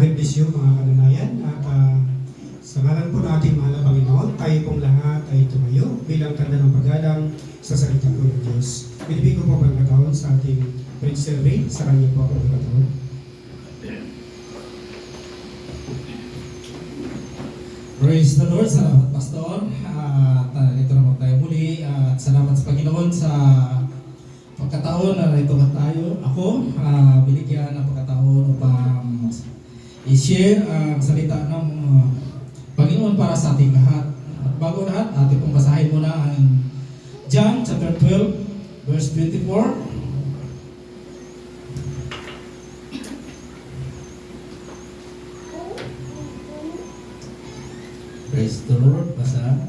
God bless you mga kananayan at sa ngalan po natin mahal na Panginoon, tayo pong lahat ay tumayo bilang tanda ng paggalang sa salita po ng Diyos. Binibig ko po pagkataon sa ating Prince Survey sa kanyang po pagkataon. Praise the Lord, salamat Pastor. At ito naman tayo muli at salamat sa Panginoon. pagkakataon na ito tayo. Ako, binigyan ng pagkakataon upang i-share ang salita ng Panginoon para sa ating lahat. At bago lahat, ating pong basahin muna ang John chapter 12, verse 24. Praise the Lord. Basa.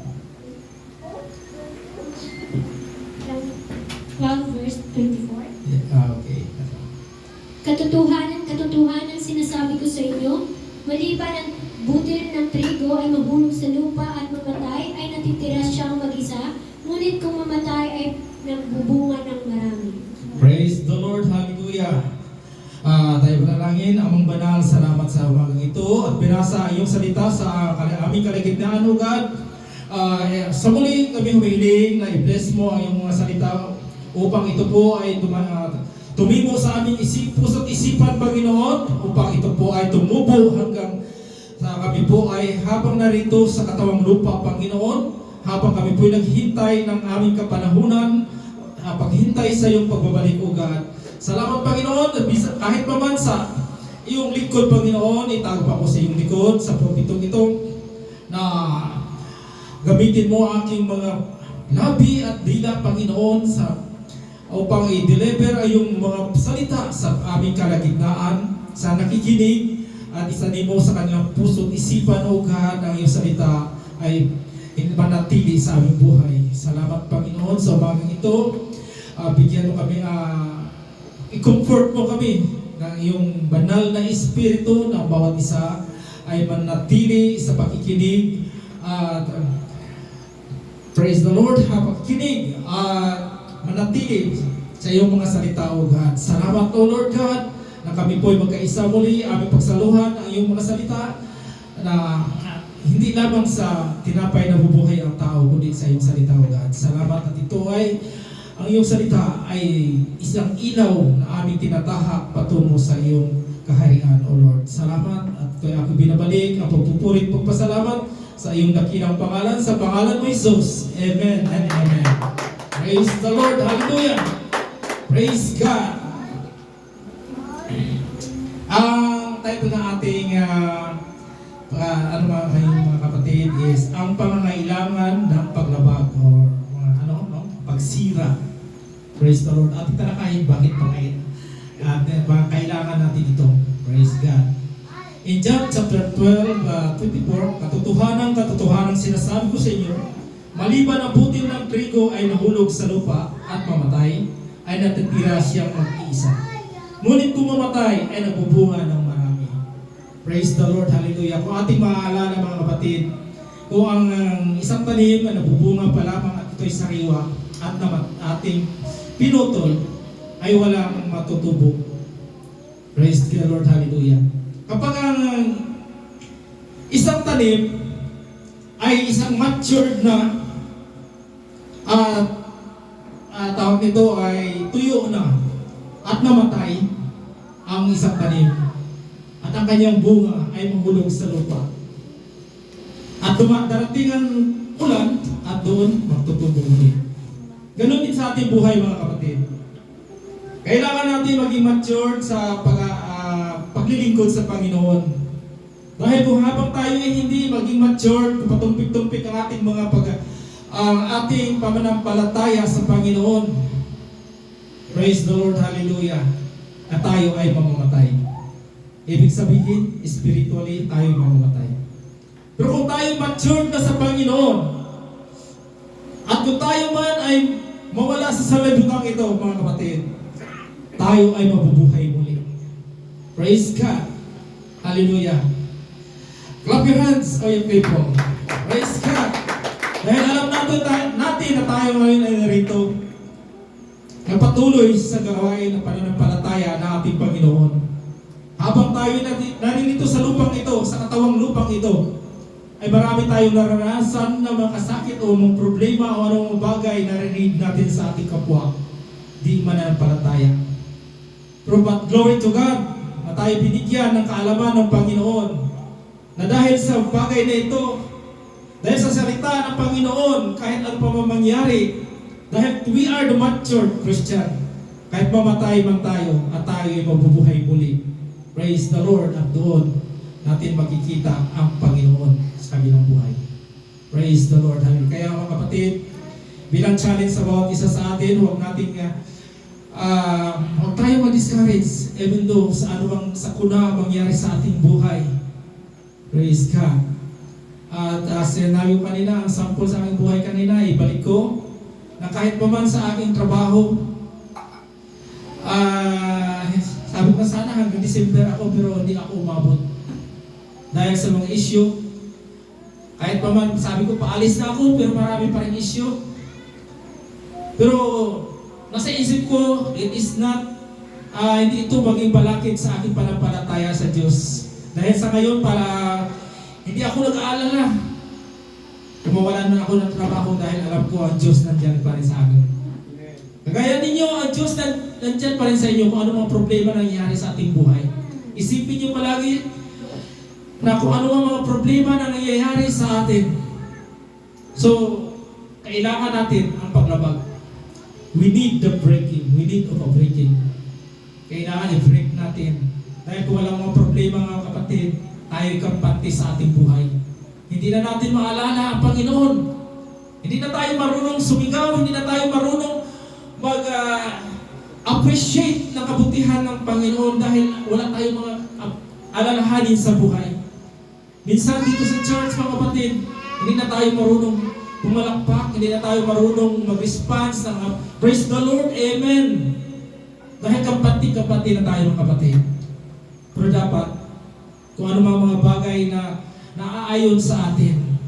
12 verse 24. Okay. Katotohanan sinasabi ko sa inyo, maliban ang butil ng trigo ay mahulog sa lupa at mamatay, ay natitira siyang mag-isa, ngunit kung mamatay ay nagbubunga ng marami. Praise the Lord. Hallelujah. Tayo panalangin, Amang Banal, salamat sa umagang ito at binasa iyong salita sa aming kaligitnaan, O God. Sa muli kami humihiling na i-bless mo ang iyong mga salita upang ito po ay tumimo sa aming puso't isipan, Panginoon, upang ito po ay tumubo hanggang sa kami po ay habang narito sa katawang lupa, Panginoon, habang kami po ay naghintay ng aming kapanahunan, paghintay sa iyong pagbabalik, O God. Salamat, Panginoon, kahit pa man sa iyong likod, Panginoon, itago pa ko sa iyong likod sa propitong ito na gamitin mo aking mga labi at dila, Panginoon, upang i-deliver ay yung mga salita sa aming kalagitnaan, sa nakikinig, at isanin mo sa kanilang puso at isipan, O God, ang iyong salita ay manatili sa aming buhay. Salamat, Panginoon, sa umagang ito. Bigyan mo kami, i-comfort mo kami ng iyong banal na espiritu na bawat isa ay manatili sa pakikinig at praise the Lord, pakikinig at manatili sa iyong mga salita, O God. Salamat, O Lord God, na kami po ay magkaisa muli, aming pagsaluhan ang iyong mga salita na hindi lamang sa tinapay na bubuhay ang tao, kundi sa iyong salita, O God. Salamat at ito ay ang iyong salita ay isang ilaw na aming tinatahak patungo sa iyong kaharian, O Lord. Salamat at kaya ako binabalik ang pagpupurit, pagpasalamat sa iyong dakilang pangalan, sa pangalan mo, Jesus. Amen and amen. Praise the Lord. Hallelujah. Praise God. Ang title ng ating mga kapatid is ang pangangailangan ng paglabag or pagsira. Praise the Lord. At italakayin bakit kailangan natin ito. Praise God. In John chapter 12, 24, katotohanan sinasabi ko sa inyo, maliban ang butil ng trigo ay nahulog sa lupa at mamatay, ay natitira siyang mag-iisa. Ngunit kung mamatay, ay nagbubunga ng marami. Praise the Lord. Hallelujah. Kung ating maaalala, mga kapatid, kung ang isang tanim na nabubunga pa lamang at ito'y sariwa at ating pinutol, ay walang matutubo. Praise the Lord. Hallelujah. Kapag ang isang tanim ay isang matured na tawag nito ay tuyo na at namatay ang isang tanim at ang kanyang bunga ay mahulog sa lupa at darating ang ulan at doon magtutubo ulit. Ganon din sa ating buhay, mga kapatid. Kailangan natin maging matured sa paglilingkod sa Panginoon. Dahil kung habang tayo ay hindi maging matured, patumpik-tumpik ang ating mga ating pamanampalataya sa Panginoon, praise the Lord, hallelujah, at tayo ay mamamatay. Ibig sabihin, spiritually, tayo ay mamamatay. Pero kung tayo matured na sa Panginoon, at kung tayo man ay mawala sa salibutang ito, mga kapatid, tayo ay mabubuhay muli. Praise God. Hallelujah. Clap your hands, all you people. Praise God. Dahil alam natin na tayo ngayon ay narito na patuloy sa gawain ng pananampalataya ng ating Panginoon. Habang tayo narinito sa lupang ito, sa katawang lupang ito, ay marami tayong naranasan na makasakit o mga problema o anong bagay na narinig natin sa ating kapwa. Di mananampalataya. Pero but glory to God na tayo binigyan ng kaalaman ng Panginoon na dahil sa bagay na ito, dahil sa salita ng Panginoon, kahit ano pa mangyari, dahil we are the mature Christian, Kahit mamatay man tayo at tayo ay mabubuhay muli. Praise the Lord. At doon natin makikita ang Panginoon sa kabilang buhay. Praise the Lord. Kaya mga kapatid, bilang challenge sa bawat isa sa atin, huwag tayo ma-discourage even though sa anumang sakuna mangyari sa ating buhay. Praise God. At sinabi ko kanina, ang sample sa aking buhay kanina, ibalik ko na kahit pa man sa aking trabaho, sabi ko sana hanggang December ako pero hindi ako umabot. Dahil sa mga issue, kahit pa man sabi ko paalis na ako pero marami pa rin issue. Pero nasa isip ko, it is not, hindi ito maging balakid sa aking panampalataya sa Diyos. Dahil sa ngayon, hindi ako nag-aalala. Kumawalan na ako ng trabaho dahil alam ko ang Diyos nandiyan pa rin sa akin. Kagaya ninyo, ang Diyos nandiyan pa rin sa inyo kung ano mga problema nangyayari sa ating buhay. Isipin niyo palagi na kung ano mga problema na nangyayari sa atin. So, kailangan natin ang paglabag. We need the breaking. We need of a breaking. Kailangan i-break natin. Dahil kung walang mga problema mga kapatid, tayo kampante sa ating buhay. Hindi na natin maalala ang Panginoon. Hindi na tayo marunong sumigaw, hindi na tayo marunong mag-appreciate ng kabutihan ng Panginoon dahil wala tayong mga alalahanin sa buhay. Minsan dito sa church mga kapatid, hindi na tayo marunong pumalakpak, hindi na tayo marunong mag-response ng praise the Lord, Amen. Dahil kampante na tayo mga kapatid. Pero dapat, kung ano mga bagay na naaayon sa atin,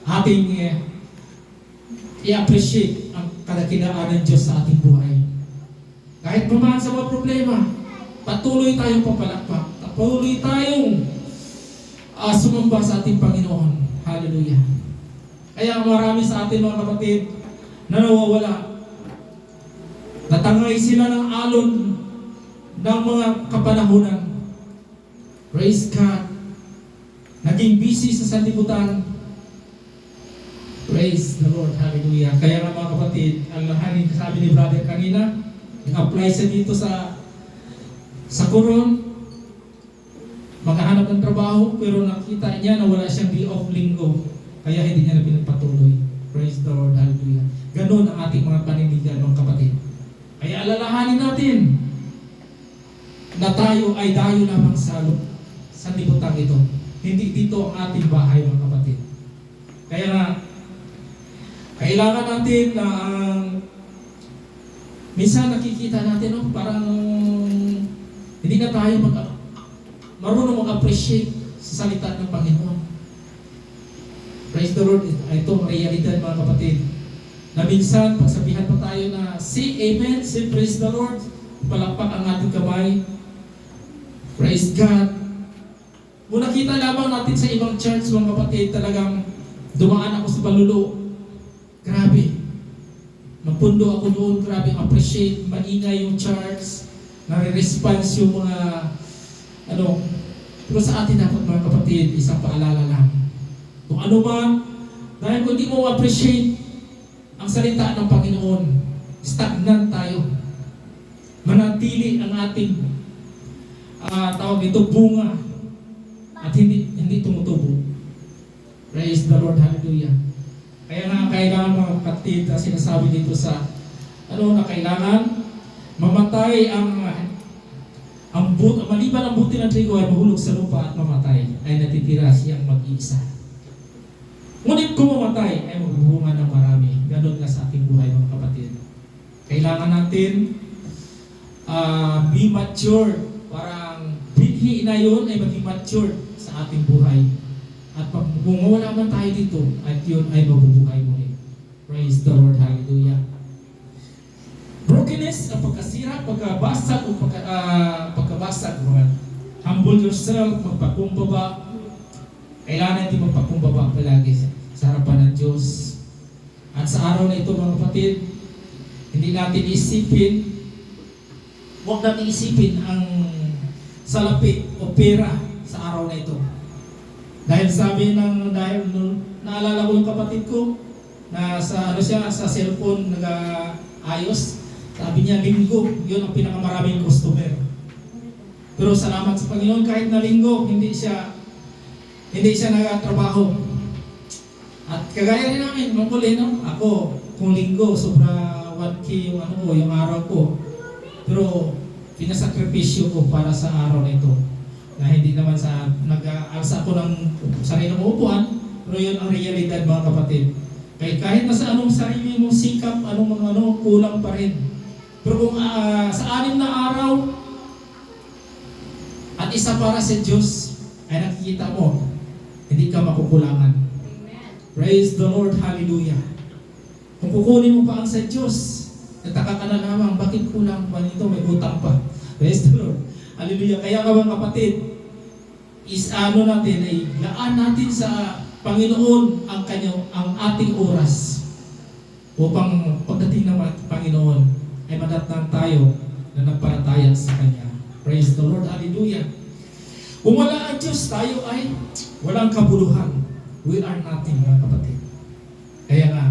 ating i-appreciate ang kadakilaan ng Diyos sa ating buhay. Kahit pamaan sa mga problema, patuloy tayong papalakpak, patuloy tayong sumamba sa ating Panginoon. Hallelujah. Kaya marami sa atin mga kapatid na nawawala. Natangay sila ng alon ng mga kapanahunan. Praise God. Naging busy sa sanlibutan. Praise the Lord. Hallelujah. Kaya nga mga kapatid, ang lahanin, sabi ni brother kanina, nag-apply siya dito sa Coron, maghahanap ng trabaho, pero nakita niya na wala siyang day off linggo. Kaya hindi niya na pinagpatuloy. Praise the Lord. Hallelujah. Ganun ang ating mga panindigan, mga kapatid. Kaya alalahanin natin na tayo ay dayo lamang sa sanlibutan ito. Hindi dito ang ating bahay, mga kapatid. Kaya nga, kailangan natin na minsan nakikita natin, parang hindi na tayo marunong mag-appreciate sa salita ng Panginoon. Praise the Lord. Ito ang realidad mga kapatid. Na minsan, pagsabihan pa tayo na say Amen, say praise the Lord, palakpak ang ating kamay. Praise God. Kung nakita lamang natin sa ibang church mga kapatid, talagang dumaan ako sa palulo. Grabe. Magpundo ako doon, grabe appreciate, maingay yung church, nare-response yung mga pero sa atin dapat mga kapatid, isang paalala lang. Kung ano man, dahil kung di mo appreciate ang salita ng Panginoon, stagnant tayo. Manatili ang ating tawag ito, bunga at hindi tumutubo. Praise the Lord, hallelujah. Kaya nga kailangan mga kapatid, sinasabi dito sa na kailangan mamatay maliban ang buti ng trigo ay mahulog sa lupa at mamatay, ay natitira siyang mag-iisa. Ngunit kung mamatay ay magbubunga ng marami. Ganon nga sa ating buhay mga kapatid. Kailangan natin be mature. Parang binhi na yun ay maging mature sa ating buhay. At kung mawala man tayo dito, at yun ay mabubuhay muli. Praise the Lord, hallelujah. Brokenness, ang pagkasira, pagkabasag, o pagkabasag. Humble yourself, magpakumbaba. Kailangan natin magpakumbaba palagi sa harapan ng Diyos. At sa araw na ito mga kapatid, hindi natin isipin, huwag natin isipin ang salapi o pera sa araw na ito. Dahil naalala ko yung kapatid ko na sa cellphone nag-ayos. Sabi niya, linggo, yun ang pinakamaraming customer. Pero salamat sa Panginoon, kahit na linggo, hindi siya nagtatrabaho. At kagaya rin namin, mangkuli, no? Ako, kung linggo, sobra 1K yung araw ko. Pero, pinasakripisyo ko para sa araw na ito. Na hindi naman nag-aalsa ako ng sarili mong upuan, pero yun ang realidad, mga kapatid. Kahit nasa anong sarili mong sikap, anong kulang pa rin. Pero kung sa 6 na araw, at isa para sa Diyos, ay nakikita mo, hindi ka makukulangan. Praise the Lord, hallelujah. Kung kukunin mo pa ang sa Diyos, nataka ka na lamang, bakit kulang pa nito, may utang pa. Praise the Lord, hallelujah. Kaya mga kapatid, natin ay laan natin sa Panginoon ang ating oras upang pagdating ng Panginoon ay madatnan tayo na nagpalataya sa Kanya. Praise the Lord, hallelujah. Kung wala ang Diyos, tayo ay walang kabuluhan. We are nothing, mga kapatid. Kaya nga,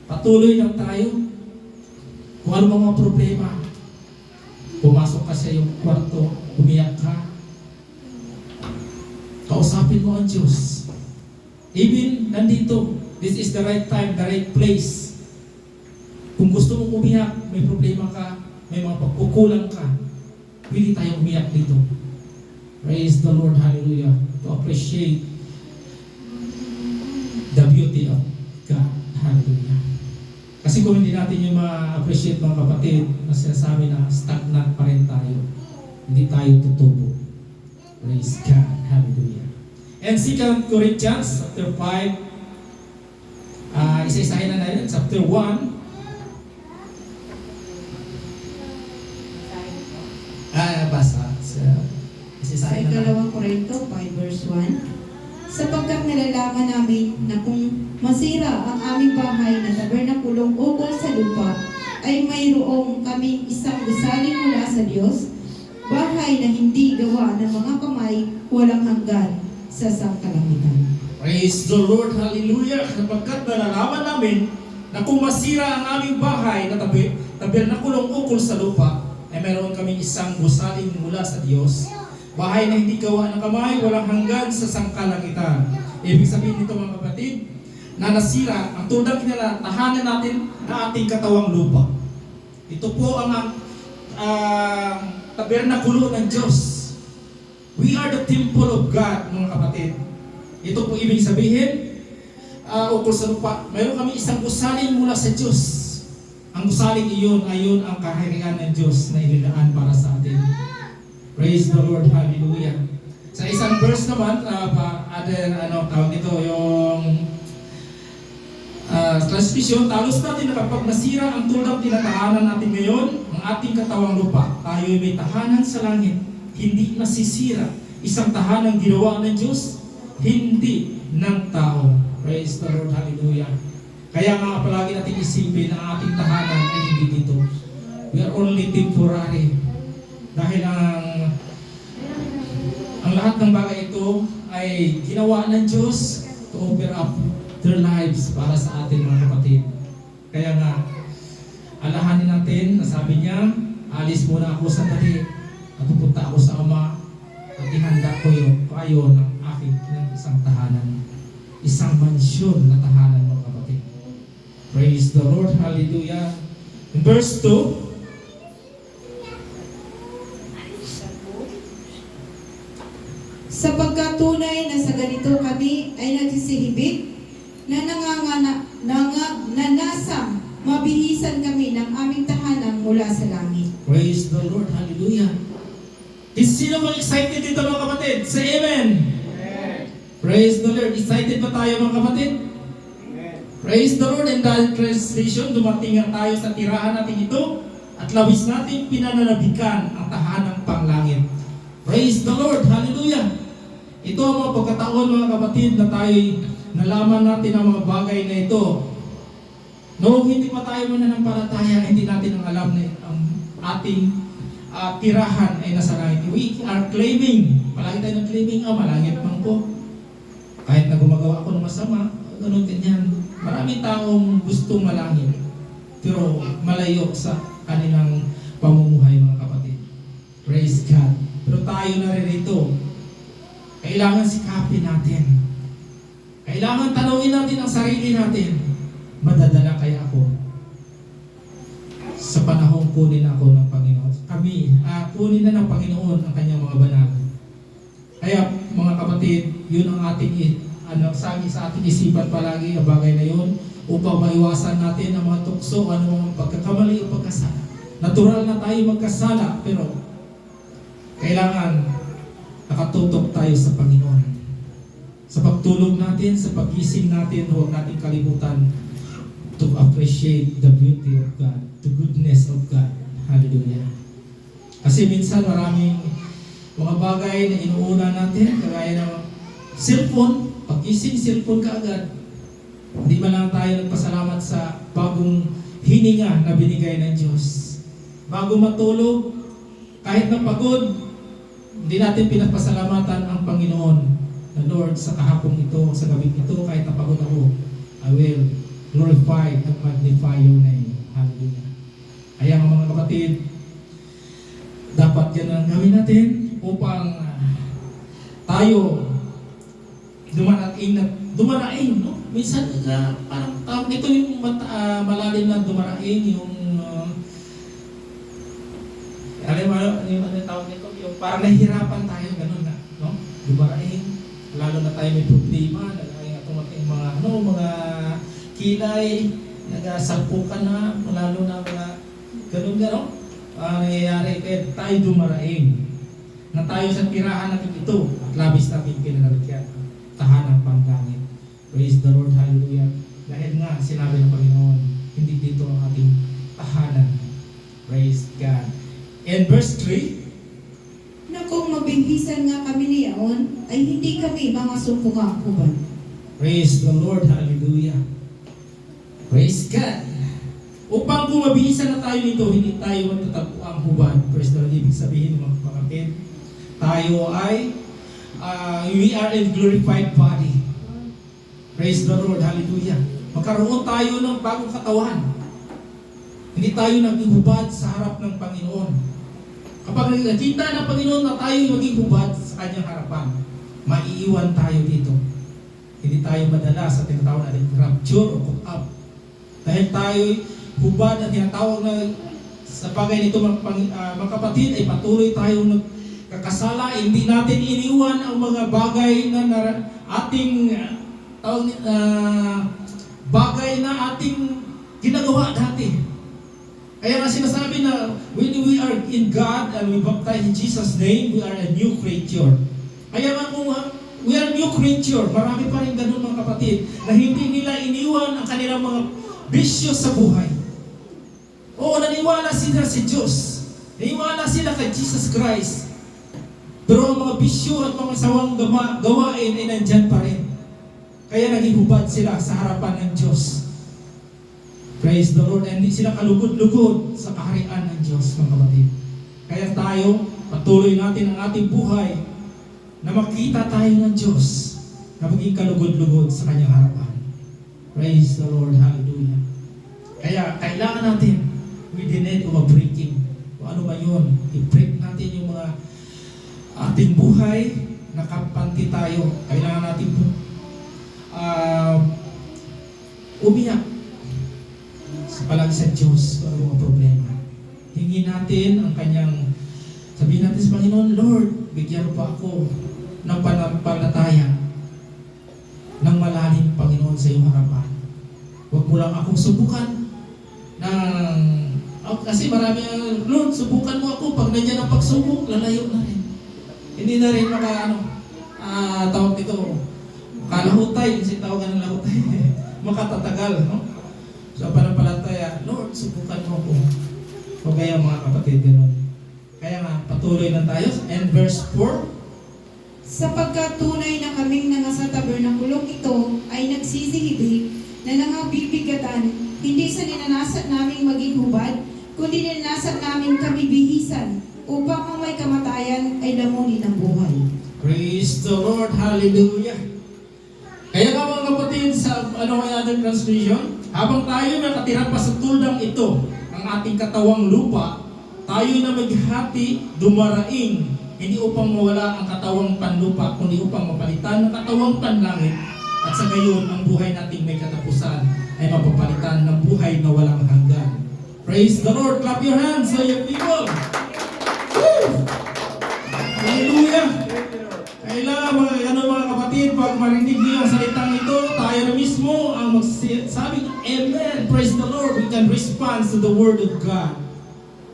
patuloy lang tayo. Kung ano mga problema, pumasok ka sa iyong kwarto, umiyak ka, kausapin mo ang Diyos. Even nandito, this is the right time, the right place. Kung gusto mong umiyak, may problema ka, may mga pagkukulang ka, pwede tayong umiyak dito. Praise the Lord, hallelujah. To appreciate the beauty of God, hallelujah. Kasi kung hindi natin yung ma-appreciate, mga kapatid, na sinasabi na stagnant pa rin tayo, hindi tayo tutubo. Praise God, hallelujah. And 2 Corinthians chapter 5, isa-isahin na natin, chapter 1. Basa. Sa ikalawang Korinto 5 verse 1, sapagkat nalalaman namin na kung masira ang aming bahay na tabernakulong ukol sa lupa, ay mayroong kaming isang gusaling mula sa Diyos, bahay na hindi gawa ng mga kamay, walang hanggan sa sangkalangitan. Praise the Lord, hallelujah. Sapagkat nalalaman namin na kung masira ang aming bahay na tabernakulong ukol sa lupa, ay mayroon kaming isang gusaling mula sa Diyos, bahay na hindi gawa ng kamay, walang hanggan sa sangkalangitan. Ibig sabihin nito, mga kapatid, na nasira ang tunang kinatahanan natin na ating katawang lupa. Ito po ang tabernakulo ng Diyos. We are the temple of God, mga kapatid. Ito po ibig sabihin, ukol sa lupa, mayroon kami isang gusaling mula sa Diyos. Ang gusaling iyon ay ang kaharian ng Diyos na inilaan para sa atin. Praise the Lord, hallelujah. Sa isang verse naman, tawag ito, yung transmission, talos natin na kapag nasira ang tunang tinatahanan natin ngayon, ang ating katawang lupa, tayo ay may tahanan sa langit, hindi nasisira. Isang tahanang ginawa ng Diyos, hindi ng tao. Praise the Lord, hallelujah. Kaya nga palagi natin isipin na ang ating tahanan ay hindi dito. We are only temporary. Dahil ang lahat ng bagay ito ay ginawa ng Diyos to offer up their lives para sa atin, mga kapatid. Kaya nga, alahanin natin na sabi niya, alis muna ako sa dali at pupunta ako sa Ama at ihanda ko kayo ng aking isang tahanan. Isang mansyon na tahanan, mga kapatid. Praise the Lord, hallelujah. In verse 2, sapagkat tunay na sa ganito kami ay nagsisihibik na nanasang mabihisan kami ng aming tahanan mula sa langit. praise the Lord, hallelujah. Sino bang excited dito, mga kapatid? Say amen. Praise the Lord. Excited ba tayo, mga kapatid? Praise the Lord. In the translation, dumating tayo sa tirahan natin ito at labis natin pinananabikan ang tahanang panglangit. Praise the Lord. Hallelujah. Ito ang mga pagkataon, mga kapatid, na tayo nalaman natin ang mga bagay na ito. Noong hindi pa tayo mananampalataya, hindi natin ang alam na ang ating tirahan ay nasa langit. We are claiming, palagi tayo nag-claiming, malangit man po. Kahit na gumagawa ako ng masama, ganun ganyan. Maraming taong gustong malangit. pero malayo sa kanilang pamumuhay, mga kapatid. Praise God. Pero tayo narito, kailangan sikapin natin. Kailangan tanawin natin ang sarili natin. Madadala kaya ako sa panahong kunin ako ng Panginoon? Kunin na ng Panginoon ang kanyang mga banal. Kaya mga kapatid, yun ang ating sabi sa ating isipan palagi, ang bagay na yun, upang maiwasan natin ang mga tukso, mga pagkakamali o pagkasala. Natural na tayo magkasala, pero kailangan nakatutok tayo sa Panginoon. Sa pagtulog natin, sa pagising natin, huwag natin kalimutan to appreciate the beauty of God, the goodness of God. Hallelujah. Kasi minsan maraming mga bagay na inuuna natin, kagaya ng cellphone, pagising cellphone ka agad. Hindi man lang tayo nagpasalamat sa bagong hininga na binigay ng Diyos. Bago matulog, kahit na pagod, hindi natin pinapasalamatan ang Panginoon na Lord, sa kahapong ito, sa gabing ito, kahit na pagod ako, I will glorify and magnify your name. Hallelujah. Kaya mga kapatid, dapat yan ang gawin natin upang tayo dumaraing, no? Minsan, parang tawag nito yung malalim na dumaraing, yung alam mo, yung tawag nito, yung parang nahihirapan tayo, ganun na, no? Dumaraing, lalo na tayo may problema, tumating mga kilay, nagasalpukan na, lalo na mga ganun, nangyayari, kaya tayo dumaraing, na tayo sa tirahan natin ito, at labis natin pinanalagyan, tahanang panggangit. Praise the Lord, hallelujah. Dahil nga, sinabi ng Panginoon, hindi dito ang ating tahanan. Praise God. And verse 3, Na kung mabibisan nga kami niyaon, ay hindi kami mga sumpungang hubad. praise the Lord, hallelujah. Praise God. Upang kung mabihisan na tayo nito, hindi tayo magtatagpo ang hubad. Praise the Lord, ibig sabihin mga kapatid, tayo ay we are in glorified body. Praise the Lord, hallelujah. Magkaroon tayo ng bagong katawan. Hindi tayo naging hubad sa harap ng Panginoon. Kapag nakita ng Panginoon na tayo maging hubad sa kanyang harapan, maiiwan tayo dito. Hindi tayo madala sa tinatawag natin rapture o caught up. Dahil tayo hubad at tinatawag na sa bagay nito mga kapatid ay patuloy tayong nagkakasala. Hindi natin iniwan ang mga bagay na ating bagay na ating ginagawa dati. Kaya nga sinasabi na when we are in God and we baptize in Jesus' name, we are a new creature. Kaya nga kung we are new creature, marami pa rin ganun mga kapatid, na hindi nila iniwan ang kanilang mga bisyo sa buhay. Oo, naniwala sila sa Diyos. Naniwala sila kay Jesus Christ. Pero ang mga bisyo at mga sawang gawain ay nandyan pa rin. Kaya naging hubad sila sa harapan ng Diyos. Praise the Lord. And hindi sila kalugod-lugod sa kaharian ng Diyos, mga kapatid. Kaya tayo, patuloy natin ang ating buhay na makita tayo ng Diyos na maging kalugod-lugod sa kanyang harapan. Praise the Lord. Hallelujah. Kaya kailangan natin with the need of a breaking. O ano ba yun? I-break natin yung mga ating buhay, nakapanti tayo. Kailangan natin umiyak palagi sa Diyos para mga problema. Hingin natin ang kanyang, sabihin natin sa Panginoon, Lord, bigyan mo pa ako ng panampalataya ng malalim, Panginoon, sa iyong harapan. Huwag mo lang akong subukan kasi marami, Lord, subukan mo ako. Pag nandiyan ang pagsubok, lalayo na rin. Hindi na rin tawag dito, kalahutay, kasi tawagan ng lahutay. Makatatagal, no? So, panampalataya, Lord, subukan mo ako. O kaya mga kapatid, gano'n. Kaya nga, patuloy na tayo. And verse 4, Sapagkat tunay na kaming nasa tabernakulong ito ay nagsisihibig na nangabibigatan, hindi sa ninanasat naming maging hubad, kundi ninanasat namin kami bihisan, upang ang may kamatayan ay lamunin ng buhay. praise the Lord, hallelujah. Kaya nga mga kapatid, sa ano ang other translation? Habang tayo nakatira pa sa tuldang ito, ang ating katawang lupa, tayo na maghati, dumaraing, hindi upang mawala ang katawang panlupa, kundi upang mapalitan ng katawang panlangit. At sa gayon, ang buhay nating may katapusan ay mapapalitan ng buhay na walang hanggan. Praise the Lord! Clap your hands, so you people! Woo! Hallelujah! Kailangan mga kapatid, pag marinig niyo ang salitang ito, tayo na mismo ang magsabi ng Amen. Praise the Lord. We can respond to the Word of God.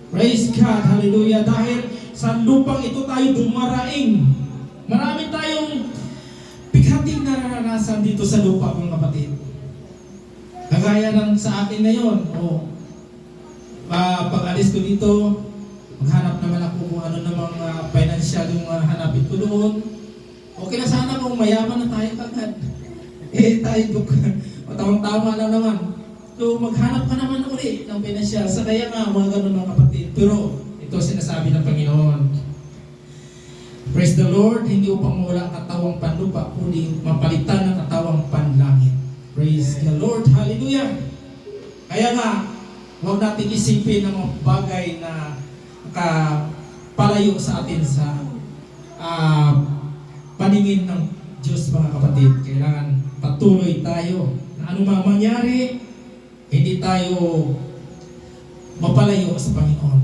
Praise God. Hallelujah. Dahil sa lupang ito tayo dumaraing. Marami tayong pighating nararanasan dito sa lupa, mga kapatid. Kagaya ng sa akin ngayon. Pag-alis ko dito, maghanap naman ako kung ano namang financial yung hanapin ko doon. Okay na sana kung mayaman na tayo kagad. Tayo tawang-tama lang naman. So maghanap ka naman ulit ng financial. Sa kaya nga mga ganun mga kapatid. Pero ito sinasabi ng Panginoon. Praise the Lord, hindi upang mawala ang katawang panlupa, kundi mapalitan ng katawang panlangit. Praise the Lord, hallelujah. Kaya nga, huwag natin isipin ng mga bagay na palayo sa atin sa paningin ng Diyos, mga kapatid. Kailangan patuloy tayo na anumang mangyari, hindi tayo mapalayo sa Panginoon.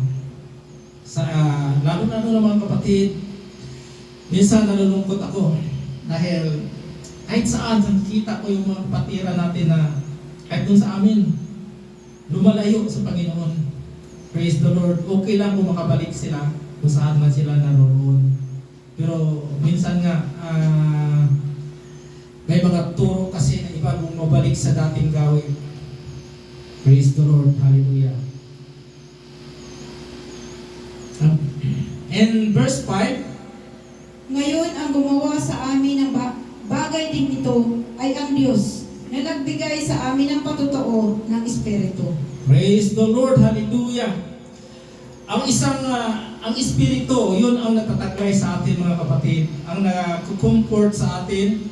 Lalo-lalo na mga kapatid, minsan nalulungkot ako dahil kahit saan nakikita ko yung mga patira natin na kahit dun sa amin, lumalayo sa Panginoon. Praise the Lord. Okay lang kung makabalik sila kung saan man sila naroon. Pero minsan nga, may mga turo kasi na iba kung mabalik sa dating gawin. Praise the Lord. Hallelujah. And verse 5, Ngayon, ang gumawa sa amin ng bagay din ito ay ang Diyos na nagbigay sa amin ng patotoo ng Espiritu. praise the Lord, hallelujah. Ang Espiritu, yun ang nagtataglay sa atin mga kapatid. Ang nag-comfort sa atin.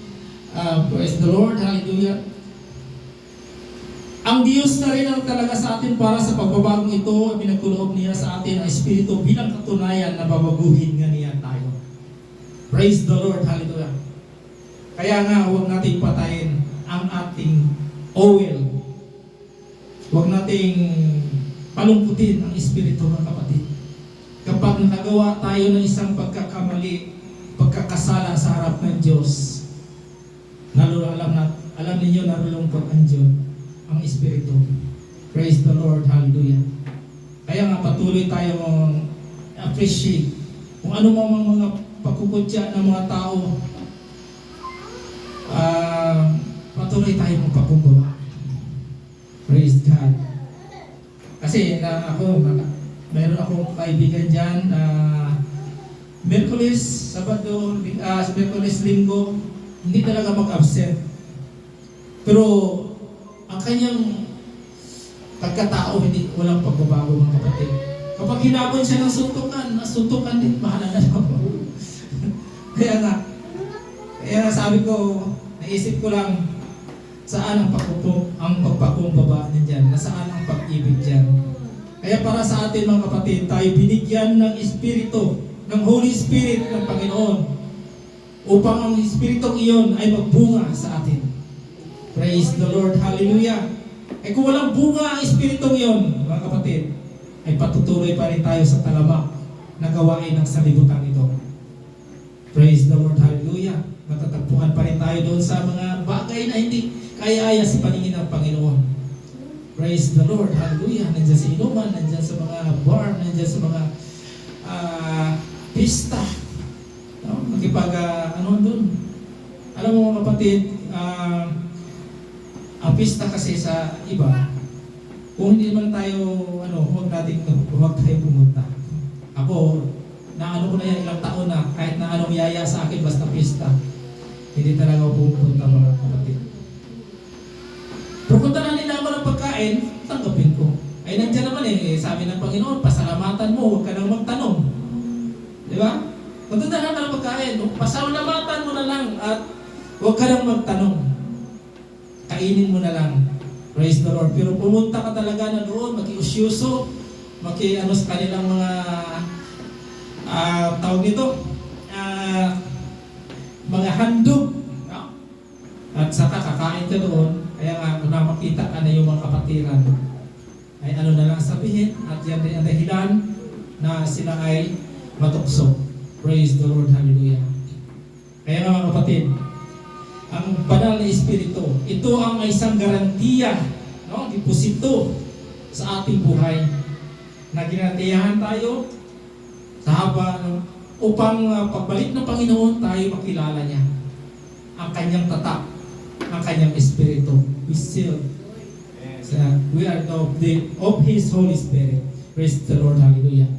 Praise the Lord, hallelujah. Ang Diyos na rin ang talaga sa atin para sa pagbabagong ito, pinagkuloob niya sa atin ang Espiritu bilang katunayan na babaguhin nga niya tayo. Praise the Lord, hallelujah. Kaya nga, huwag nating patayin ang ating oil. Huwag nating palungkutin ang Espiritu, mga kapatid. Kapag nakagawa tayo ng isang pagkakamali, pagkakasala sa harap ng Diyos, alam ninyo narulungkot ang Diyos, ang Espiritu. Praise the Lord, hallelujah. Kaya nga patuloy tayong appreciate kung ano mga pagkukutya ng mga tao, patuloy tayong magpakumbaba. Praise God. Kasi mayroon akong kaibigan dyan na Miyerkules, Sabado, Miyerkules, Linggo, hindi talaga mag-absent. Pero ang kanyang pagkatao, walang pagbabago, mga kapatid. Kapag hinabon siya ng suntukan din, mahala na ako. Kaya sabi ko, naisip ko lang, saan ang pagpakumbaba niyan? Nasaan ang pag-ibig dyan? Kaya para sa atin mga kapatid, tayo binigyan ng Espiritu, ng Holy Spirit ng Panginoon, upang ang Espiritu iyon ay magbunga sa atin. Praise the Lord, hallelujah. Kung walang bunga ang Espiritu iyon, mga kapatid, ay patutuloy pa rin tayo sa talamak na gawain ng salibutan ito. Praise the Lord, hallelujah. Matatagpuan pa rin tayo doon sa mga bagay na hindi kaya-aya sa paningin ng Panginoon. Praise the Lord, hallelujah. Nandiyan sa inuman, nandiyan sa mga bar, nandiyan sa mga pista. No? Doon. Alam mo mga kapatid, ang pista kasi sa iba, kung hindi man tayo, huwag tayo pumunta. Ako, naano ko na yan ilang taon na, kahit na anong yaya sa akin, basta pista. Hindi talaga ako pupunta, mga kapatid. Pero kung tanan nila ako ng pagkain, tanggapin ko. Ay nandiyan naman sabi ng Panginoon, pasalamatan mo, huwag ka nang magtanong. Di ba? Kung tanahan ka ng pagkain, pasalamatan mo na lang at huwag ka nang magtanong. kainin mo na lang. Praise the Lord. Pero pumunta ka talaga na doon, makiusyoso, ano sa kanilang mga tawag nito, mga handog. No? At saka kakain ka doon, kaya nga kung makita ka na yung mga kapatiran, ay ano na lang sabihin, at yan din ang dahilan na sila ay matukso. Praise the Lord. Hallelujah. Kaya nga mga kapatid, ang banal na Espiritu, ito ang isang garantiya, no? Deposito sa ating buhay na ginatiyahan tayo sa haba upang pagbalik ng Panginoon tayo makilala niya ang kanyang tatak, ang kanyang Espiritu. We seal. We are of His Holy Spirit. Praise the Lord. Hallelujah.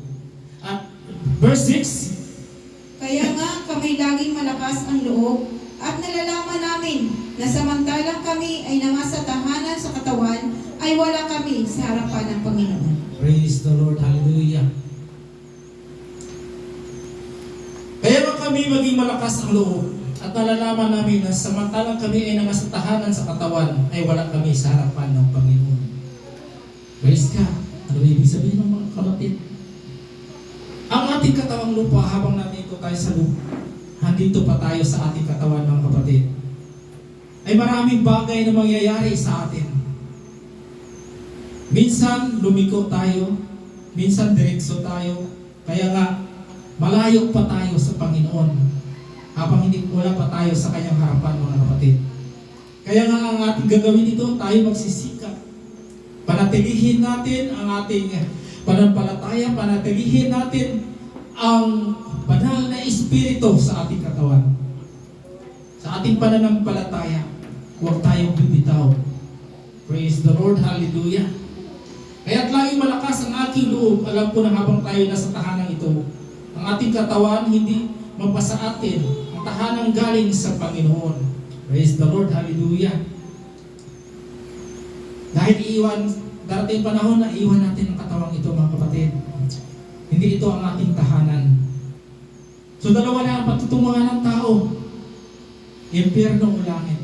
At verse 6, Kaya nga kami laging malakas ang loob at nalalaman namin na samantalang kami ay nasa tahanan sa katawan, ay wala kami sa harapan ng Panginoon. praise the Lord. Hallelujah. Kaya nga kami maging malakas ang loob at nalalaman namin na samantalang kami ay nasa tahanan sa katawan, ay wala kami sa harapan ng Panginoon. Praise God. Ano ibig sabihin ng mga kapatid? Ang ating katawang lupa, habang nandito tayo sa lupa, handito pa tayo sa ating katawan, mga kapatid, ay maraming bagay na mangyayari sa atin. Minsan lumiko tayo, minsan diretso tayo, kaya nga malayo pa tayo sa Panginoon habang wala pa tayo sa kanyang harapan, mga kapatid. Kaya nga ang ating gagawin dito, tayo magsisikap. Panatilihin natin ang ating pananampalataya, panatilihin natin ang banal na Espiritu sa ating katawan. Sa ating pananampalataya, huwag tayong bibitaw. Praise the Lord. Hallelujah. Kaya't laging malakas ang aking loob. Alam ko na habang tayo nasa tahanan ito, ang ating katawan hindi mapasa atin. Ang tahanan galing sa Panginoon. Praise the Lord. Hallelujah. Dahil darating panahon na iwan natin ang katawang ito, mga kapatid. Hindi ito ang ating tahanan. So dalawa na ang patutunguhan ng tao. Impyerno o langit.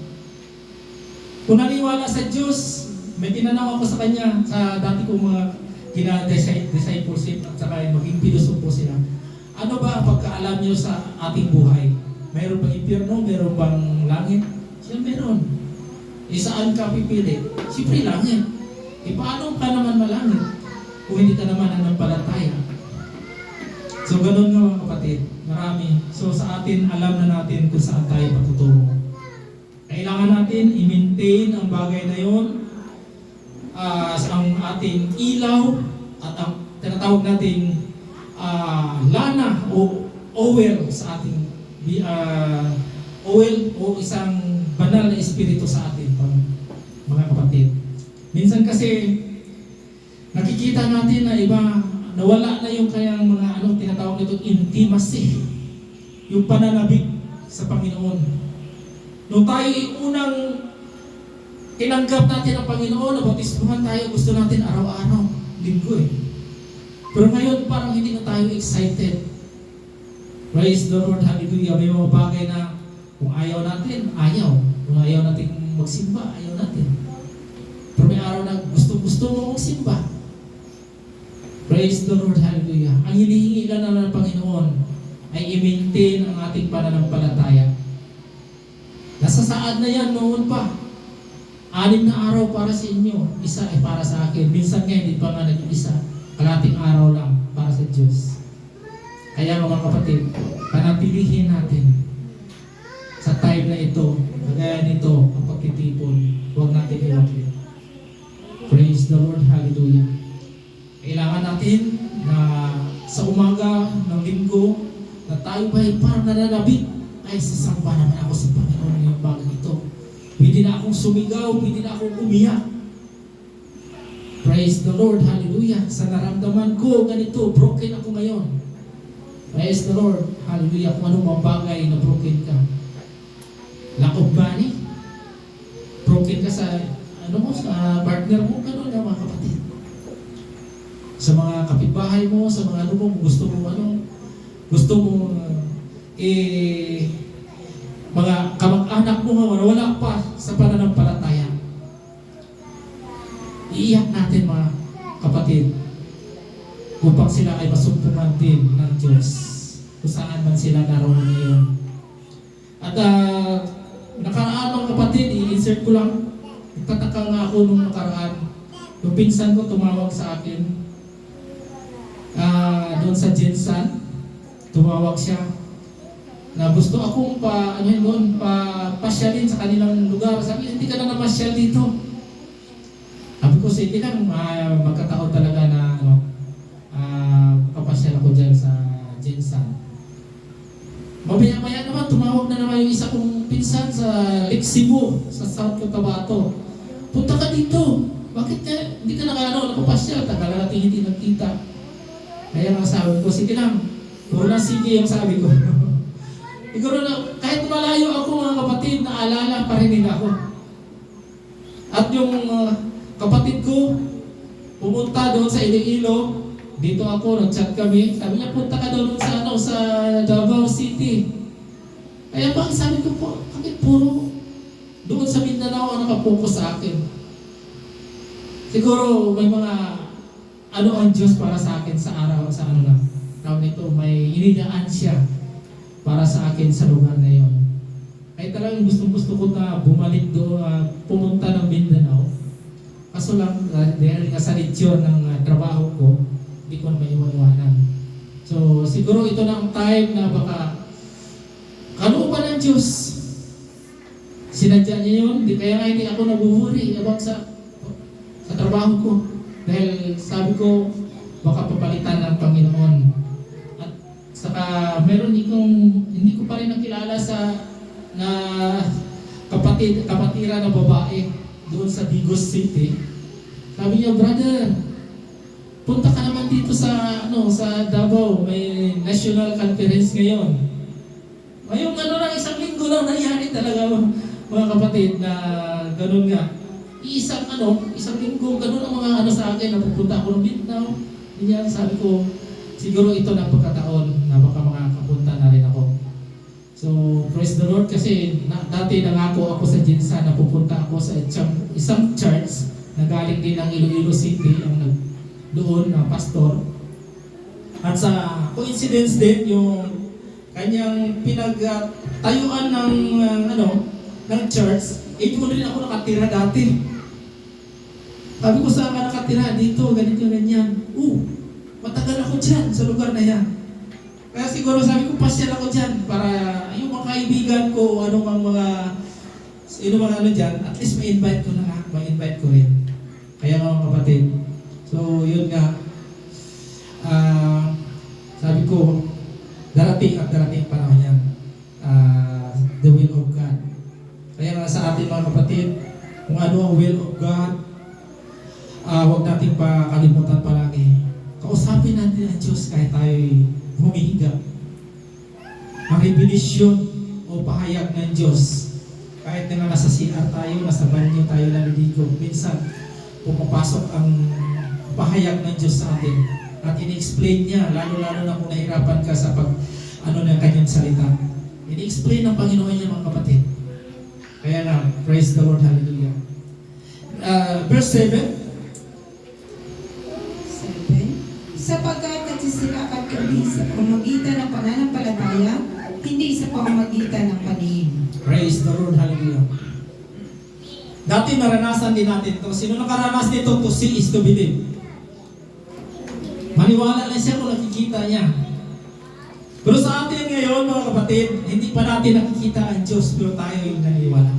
Kung naniwala sa Diyos, may tinanong ako sa kanya sa dati kong mga discipleship at saka maging pilosopo sila. Ano ba ang pagkaalam niyo sa ating buhay? Mayroon bang impyerno? Mayroon bang langit? Siya meron. Saan ka pipili? Siyempre langit. Paano ka naman malangit kung hindi ka naman nanampalataya? So ganun nga mga kapatid, marami. So sa atin, alam na natin kung saan tayo patutungo. Kailangan natin i-maintain ang bagay na yun, ang ating ilaw at ang tinatawag nating lana o oil sa ating oil o isang banal na espiritu sa atin, mga kapatid. Minsan kasi nakikita natin na iba nawala na yung kayang mga tinatawag nito intimacy, yung pananabik sa Panginoon. Nung tayo unang tinanggap natin ang Panginoon, nabatismuhan tayo, gusto natin araw-araw, linggo eh. Pero ngayon parang hindi na tayo excited. Praise the Lord, hallelujah. May mga bagay na kung ayaw natin, ayaw. Kung ayaw natin magsimba, ayaw natin. Pero may araw na gusto mo magsimba. Praise the Lord, hallelujah. Ang hinihingi lang ng Panginoon ay i-maintain ang ating pananampalataya. Nasa saad na yan noon pa. 6 na araw para sa inyo, isa ay para sa akin. Minsan nga hindi pa nga nag-isa. Kalating araw lang para sa Diyos. Kaya mga kapatid, panatilihin natin sa time na ito, kagaya nito, ang pagtitipon, huwag natin iwaglit. Praise the Lord, hallelujah. Kailangan natin na sa umaga ng linggo, na tayo ba ay parang nananabik, ay sasamba naman ako sa Panginoon ngayong bagay ito. Pwede na akong sumigaw, pwede na akong umiyak. Praise the Lord, hallelujah. Sa naramdaman ko, ganito, broken ako ngayon. Praise the Lord, hallelujah. Kung anong mga bagay na broken ka. Lack of money. Broken ka sa, sa partner mo, gano'n na mga kapatid. Sa mga kapitbahay mo, sa mga gusto mo mga kamag-anak mo nga wala pa sa pananampalataya. natin mga kapatid upang sila ay masumpungan din ng Diyos kung saan man sila naroon ngayon. At nakaraan mga kapatid, i-insert ko lang, nagtataka nga ako nung nakaraan. Yung pinsan ko tumawag sa akin doon sa Jensan, tumawag siya na gusto akong pasyalin sa kanilang lugar. Sabi, hindi ka na namasyal dito. Sabi ko, sige lang, magkataon talaga na kapasyal ako dyan sa Jensan. Mabaya-maya naman, tumawag na naman yung isa kong pinsan sa Lake Cebu, sa South Cotabato. Punta ka dito. Bakit hindi ka nakapasyal? Tagal na natin hindi nagkita. Kaya nga sabi ko, sige lang. Puro na sige yung sabi ko. Siguro na, kahit malayo ako mga kapatid, naalala pa rin nila ako. At yung kapatid ko, pumunta doon sa Iloilo, dito ako, nag-chat kami. Sabi niya, punta ka doon sa Davao City. Kaya bakit sabi ko po, bakit puro doon sa Mindanao ang nakapokus sa akin? Siguro may mga ang Diyos para sa akin sa araw, sa tawag nito, may inilaan siya para sa akin sa lugar na yon. Kaya talagang gusto ko na bumalik doon, pumunta ng Mindanao. Kaso lang, dahil nga sa nature ng trabaho ko, hindi ko na maiwanan. So, siguro ito na ang time na baka kalooban ng Diyos. Sinadya niya yun, kaya nga hindi ako nabuhuri about sa trabaho ko. Dahil sabi ko, baka papalitan ng Panginoon. At saka meron hindi ko pa rin nakilala na kapatira na babae doon sa Digos City. Sabi niya, brother, punta ka naman dito sa Davao, may national conference ngayon. Ngayong lang, isang linggo lang nangyari talaga mga kapatid na ganun nga. Isang linggo, ganun ang mga sa akin, napupunta ako ng Mindanao. Ganyan, sabi ko, siguro ito na pagkataon na baka makakapunta na rin ako. So, praise the Lord kasi dati nangako ako sa Jinsan na pupunta ako sa isang church na galing din ng Iloilo City, ang doon na pastor. At sa coincidence din, yung kanyang pinagtayuan ng church, doon rin ako nakatira dati. Sabi ko, saan ka nakatira? Dito, ganito, ganyan. Matagal ako dyan sa lugar na yan. Kaya siguro sabi ko, pasyal ako dyan para yung mga kaibigan ko, dyan, at least ma-invite ko na, ma-invite ko rin. Kaya mga kapatid, so yun nga, sabi ko, darating panahon yan. The will of God. Kaya nga sa ating mga kapatid, kung ano ang will of God, huwag nating pakalimutan palagi. Kausapin natin ang Diyos kahit tayo'y humihiga. Ang revelasyon o pahayag ng Diyos, kahit na nasa CR tayo, nasa banyo tayo naliligo, minsan pumapasok ang pahayag ng Diyos sa atin at in-explain niya, lalo-lalo na kung nahirapan ka sa ng kanyang salita. In-explain ng Panginoon niya mga kapatid. Kaya nga, praise the Lord, hallelujah. Verse 7. Sapagkat nagsisilakat kami sa pamamagitan ng pananampalataya, hindi sa pamamagitan ng paningin. Praise the Lord, hallelujah. Dati naranasan din natin to. Sino nakaranas nito? To see is to believe. Maniwala na siya kung nakikita niya. Pero sa atin ngayon, mga kapatid, hindi pa natin nakikita ang Diyos, pero tayo yung naniniwala.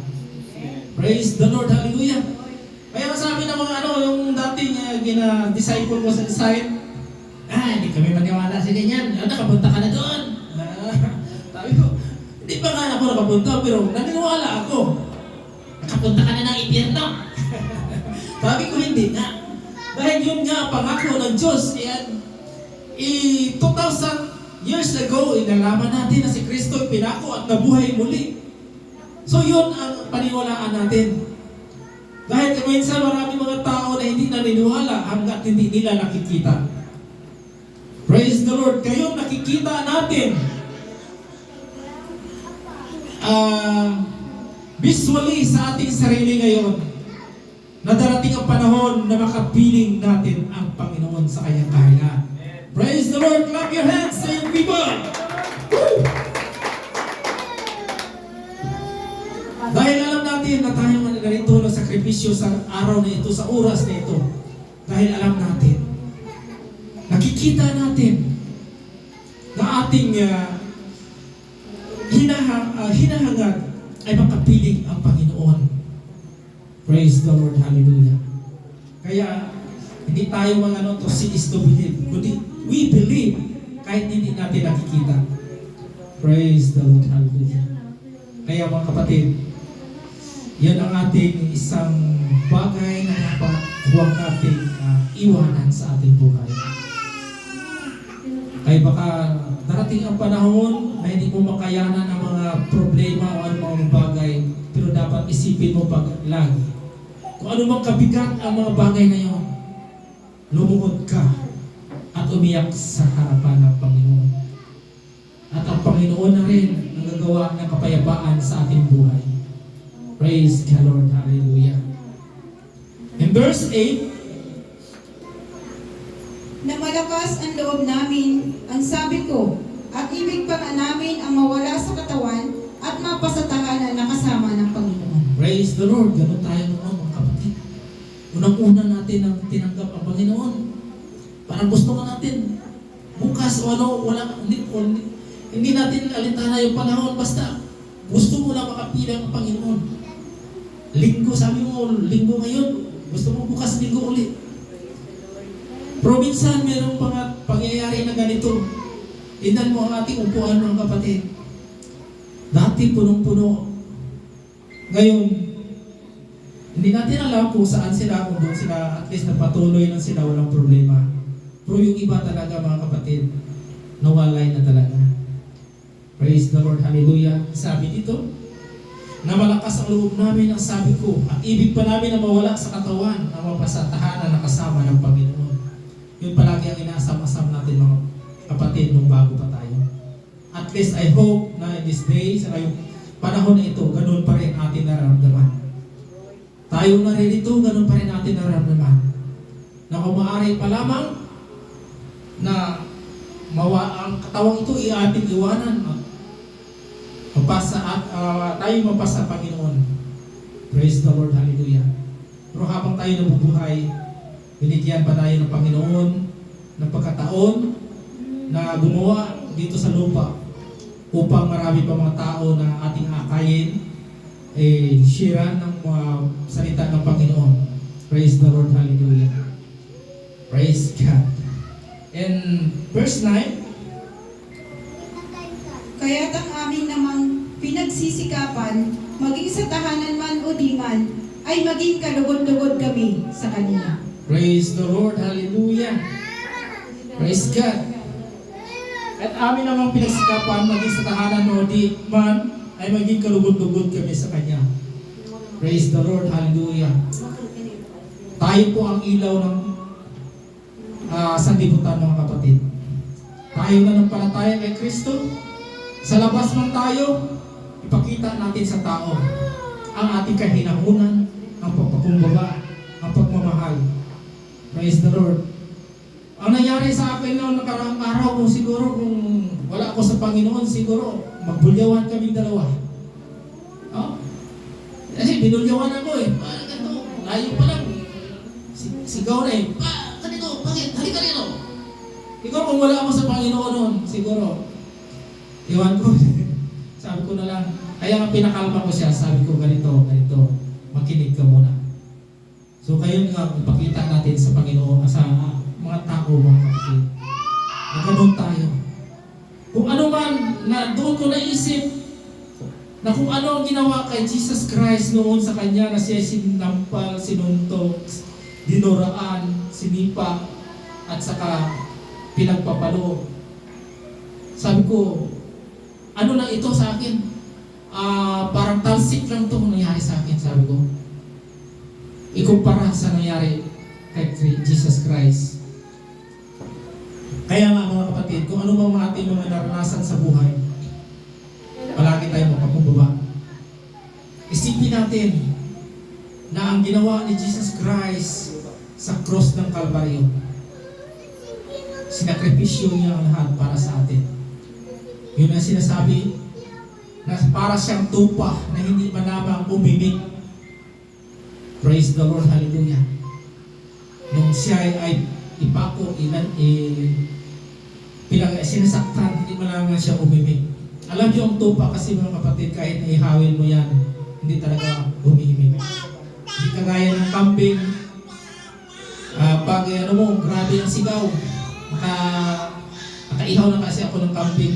Praise the Lord, hallelujah. Kaya sabi ng mga yung dating disciple ko sa site, hindi kami maniwala sa ganyan. Nakapunta ka na doon. Sabi ko, hindi pa nga ako nakapunta, pero naniniwala ako. Nakapunta ka na ng impyerno. Sabi ko, hindi nga. Dahil yun nga, pangako ng Diyos. 2,000 years ago, inalaman natin na si Kristo ay pinako at nabuhay muli. So yun ang paniwalaan natin. Dahil minsan marami mga tao na hindi naniniwala hanggat hindi nila nakikita. Praise the Lord. Kayo nakikita natin visually sa ating sarili ngayon. na darating ang panahon na makapiling natin ang Panginoon sa kanyang kaharian. Praise the Lord! Clap your hands, say people! Woo! Dahil alam natin na tayo ganito na sakripisyo sa araw na ito, sa oras na ito. Dahil alam natin, nakikita natin na ating hinahangad ay makapiling ang Panginoon. Praise the Lord, hallelujah. Kaya, hindi tayo mga to see is to believe, kundi we believe kahit hindi natin nakikita. Praise the Lord, hallelujah. Kaya mga kapatid, yan ang ating isang bagay na dapat huwag natin iwanan sa ating buhay. Kaya baka darating ang panahon na hindi mo makayanan ang mga problema o anumang bagay, pero dapat isipin mo pag lagi. Kung anumang kabigat ang mga bagay na yon, lumuhod ka at umiyak sa harapan ng Panginoon. At ang Panginoon na rin ang gagawa ng kapayapaan sa ating buhay. Praise the Lord, hallelujah. In verse 8, Na malakas ang loob namin, ang sabi ko, at ibig pa nga namin ang mawala sa katawan at mapasatahanan na kasama ng Panginoon. praise the Lord. Ganun tayo noon, mga kapatid. Unang-una natin ang tinanggap ang Panginoon. Parang gusto ko natin bukas o ano, hindi natin alintana yung panahon, basta gusto mo lang makapilang ang Panginoon. Linggo, sabi mo, linggo ngayon, gusto mo bukas linggo ulit. Pero minsan, mayroong mga pangyayari na ganito. Tingnan mo ang ating upuan, mga kapatid. Dati punong-puno. Ngayon, hindi natin alam kung saan sila, kung doon sila, at least napatuloy lang sila, walang problema. Pero yung iba talaga, mga kapatid, nawalay na talaga. Praise the Lord, hallelujah. Sabi dito, na malakas ang loob namin ang sabi ko, at ibig pa namin na mawala sa katawan, ang mapasatahanan na kasama ng Panginoon. Yun palagi ang inaasam-asam natin, mga kapatid, nung bago pa tayo. At least I hope na in this day, sa ngayong panahon na ito, ganun pa rin ating nararamdaman. Tayo naririto, ganun pa rin ating nararamdaman. Na kung maaari pa lamang na ang katawang ito ating iwanan at tayo mapasa Panginoon. Praise the Lord, hallelujah. Pero habang tayo nabubuhay, binigyan pa tayo ng Panginoon ng pagkataon na gumawa dito sa lupa upang marami pa mga tao na ating akayin share ng salita ng Panginoon. Praise the Lord, hallelujah. Praise God. And verse 9, Kaya't ang amin namang pinagsisikapan, maging sa tahanan man o di man, ay maging kalugod-lugod kami sa Kanya. praise the Lord, hallelujah. Praise God. At amin namang pinagsikapan, maging sa tahanan o di man, ay maging kalugod-lugod kami sa Kanya. Praise the Lord, hallelujah. Tayo po ang ilaw ng sanlibutan, mga kapatid. Tayo na ng palataya kay Kristo. Sa labas man tayo, ipakita natin sa tao ang ating kahinahunan, ang pagpakumbaba, ang pagmamahal. Praise the Lord. Ang nangyari sa akin noong nakaraang araw, kung siguro kung wala ako sa Panginoon, siguro magbulyawan kaming dalawa. Oh? Binulyawan ako eh. Ganito, layo pa lang. Sigaw na eh. Ganito, bakit? Halika rito. Siguro kung wala ako sa Panginoon noon, siguro, iwan ko. Sabi ko na lang, kaya nga pinakalma ko siya, sabi ko ganito, makinig ka muna. So kayo nga, ipakita natin sa Panginoon, sa mga tao, mga kapatid, na ganun tayo. Kung ano man, na doon ko naisip, na kung ano ang ginawa kay Jesus Christ noon sa Kanya, na siya sinampal, sinuntok, dinuraan, sinipa, at saka pinagpapalo. Sabi ko, ano na ito sa akin? Parang talsik lang ito nangyari sa akin, sabi ko. Ikumpara sa nangyari kay Jesus Christ. Kaya nga, mga kapatid, kung ano bang ating mga naranasan sa buhay, palagi tayo mapagkumbaba. Isipin natin na ang ang ginawa ni Jesus Christ sa cross ng Kalbaryo. Sinakripisyo niya ang lahat para sa atin. Yun ang sinasabi na para siyang tupa na hindi man lamang umimik. Praise the Lord, hallelujah. Nung siya ay ipako, sinasaktan, hindi man lamang siya umimik. Alam niyo ang tupa kasi mga kapatid, kahit na ihawin mo yan, hindi talaga umimik. Hindi kagaya ng kambing, pag ano mo, grabe ang sigaw. Nakaihaw na kasi ako ng kambing.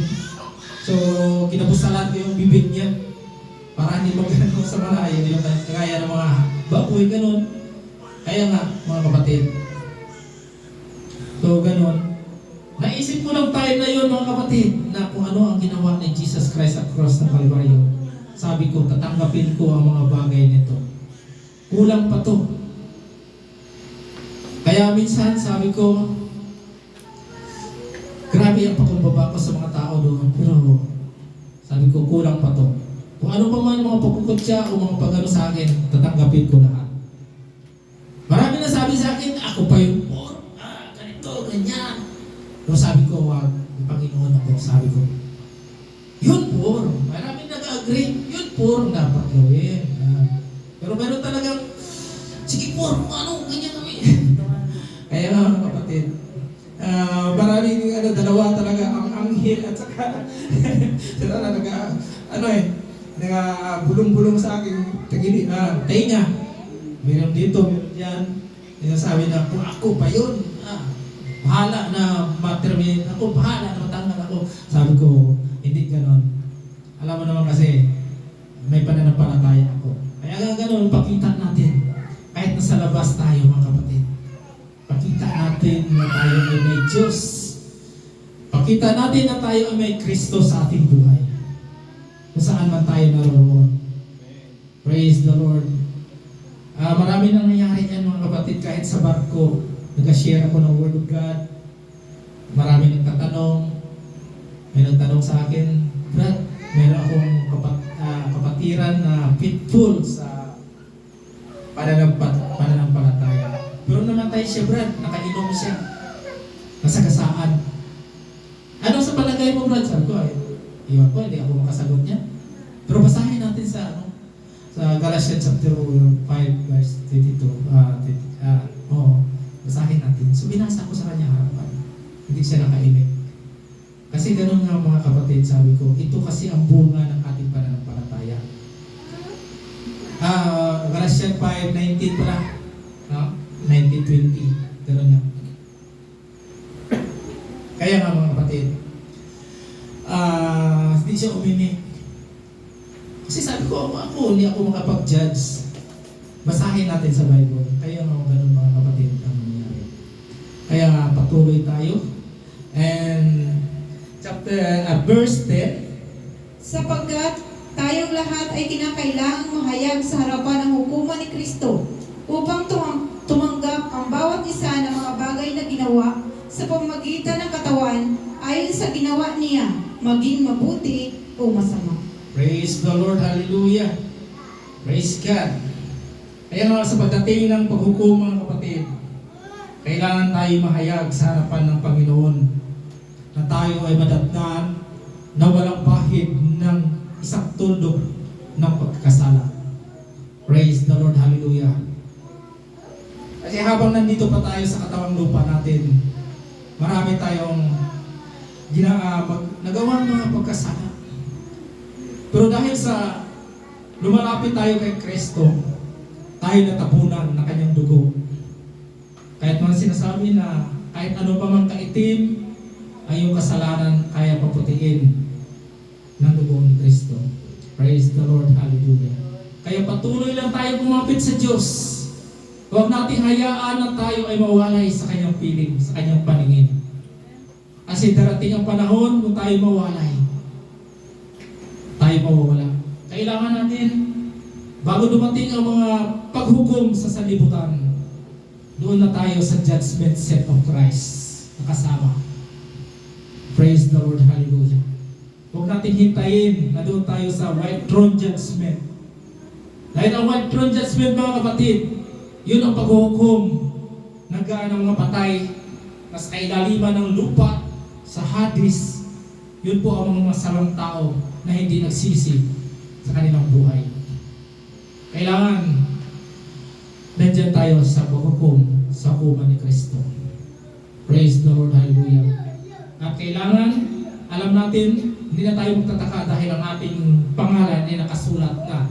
So, kinabusalan ko yung bibig niya para hindi magano sa malayo. Hindi yung kagaya ng mga baboy, ganun. Kaya nga, mga kapatid. So, ganun. Naisip ko lang tayo na yun, mga kapatid, na kung ano ang ginawa ni Jesus Christ sa cross ng Kalbaryo. Sabi ko, tatanggapin ko ang mga bagay nito. Kulang pa to. Kaya minsan, sabi ko, grabe ang pakumbaba ko sa mga tao doon. Pero sabi ko, kulang pa to. Kung ano pa man mga pagkukutya o mga pagano sa akin, tatanggapin ko lahat. Marami na sabi sa akin, ako pa yung poor. Ganito, ganyan. Pero sabi ko, wag, Panginoon ako, sabi ko, yun poor. Marami nag-agree, yun poor dapat gawin. Pero meron talagang, sige poor, ano, ganyan kami. Kaya nga mga kapatid, maraming dalawa talaga ang anghel at saka sila na bulong-bulong sa akin tainga. Meron dito, meron dyan. Sinasabi na, kung ako pa yun, bahala na ma-terminate ako, bahala na matanggal ako. Sabi ko, hindi ganon. Alam mo naman kasi, may pananampalataya ako. Kaya nga ganon, pakita natin. Kahit nasa labas tayo mga kapatid. Pakita natin na tayo ay may Diyos. Pakita natin na tayo ay may Kristo sa ating buhay. Kung saan man tayo naroon. Praise the Lord. Marami nang nangyari yan mga kapatid, kahit sa barko. Nag-share ako ng Word of God. Marami nagtatanong. May nagtanong sa akin, Brad, meron akong kapatiran na pitful sa pananampalataya. Pero namatay siya, Brad. Nakainom siya. Nasagasaan. Ano sa palagay mo, Brad? Sabi ko, iwan ko, hindi ako makasagot niya. Pero basahin natin sa sa Galatians chapter 5 verse 22. Basahin natin. So binasa ko sa kanya harapan. Hindi siya nakaimik. Kasi ganun nga mga kapatid, sabi ko, ito kasi ang bunga ng ating pananampalataya. Galatians 5:19 pala. 19:20. Ganun nga. Kaya nga mga kapatid, hindi siya umimik. Kasi sabi ko, ako hindi ako makapag-judge. Basahin natin sa Bible. Kaya nga ganun mga kapatid ang nangyari. Kaya patuloy tayo. And verse 10. Sapagkat tayong lahat ay kinakailangang mahayag sa harapan ng hukuman ni Kristo upang tumanggap ang bawat isa ng mga bagay na ginawa sa pamamagitan ng katawan ayon sa ginawa niya, maging mabuti o masama. Praise the Lord, hallelujah. Praise God. Kaya nga sa pagdating ng paghukom mga kapatid, kailangan tayo mahayag sa harapan ng Panginoon na tayo ay madatnan na walang bahid ng isang tuldok ng pagkasala. Praise the Lord, hallelujah. Kasi habang nandito pa tayo sa katawang lupa natin, marami tayong nagawang mga pagkasala. Pero dahil sa lumalapit tayo kay Kristo, tayo natabunan na kanyang dugo. Kahit mga sinasabi na kahit ano pa man kaitim, ay yung kasalanan kaya paputiin ng dugo ni Kristo. Praise the Lord, hallelujah. Kaya patuloy lang tayo kumapit sa Diyos. Huwag natin hayaan na tayo ay mawalay sa kanyang piling, sa kanyang paningin. Kasi darating ang panahon kung tayo mawalay, tayo mawawala. Kailangan natin, bago dumating ang mga paghukom sa sanlibutan, doon na tayo sa judgment seat of Christ, nakasama. Praise the Lord, hallelujah. Huwag natin hintayin na doon tayo sa white throne judgment. Dahil ang white throne judgment, mga kapatid, yun ang paghuhukom ng mga patay na sa kailaliman ng lupa, sa Hades. Yun po ang mga masalang tao na hindi nagsisi sa kanilang buhay. Kailangan nandyan tayo sa paghukom sa hukuman ni Kristo. Praise the Lord, hallelujah. At kailangan, alam natin, hindi na tayo magtataka dahil ang ating pangalan ay nakasulat na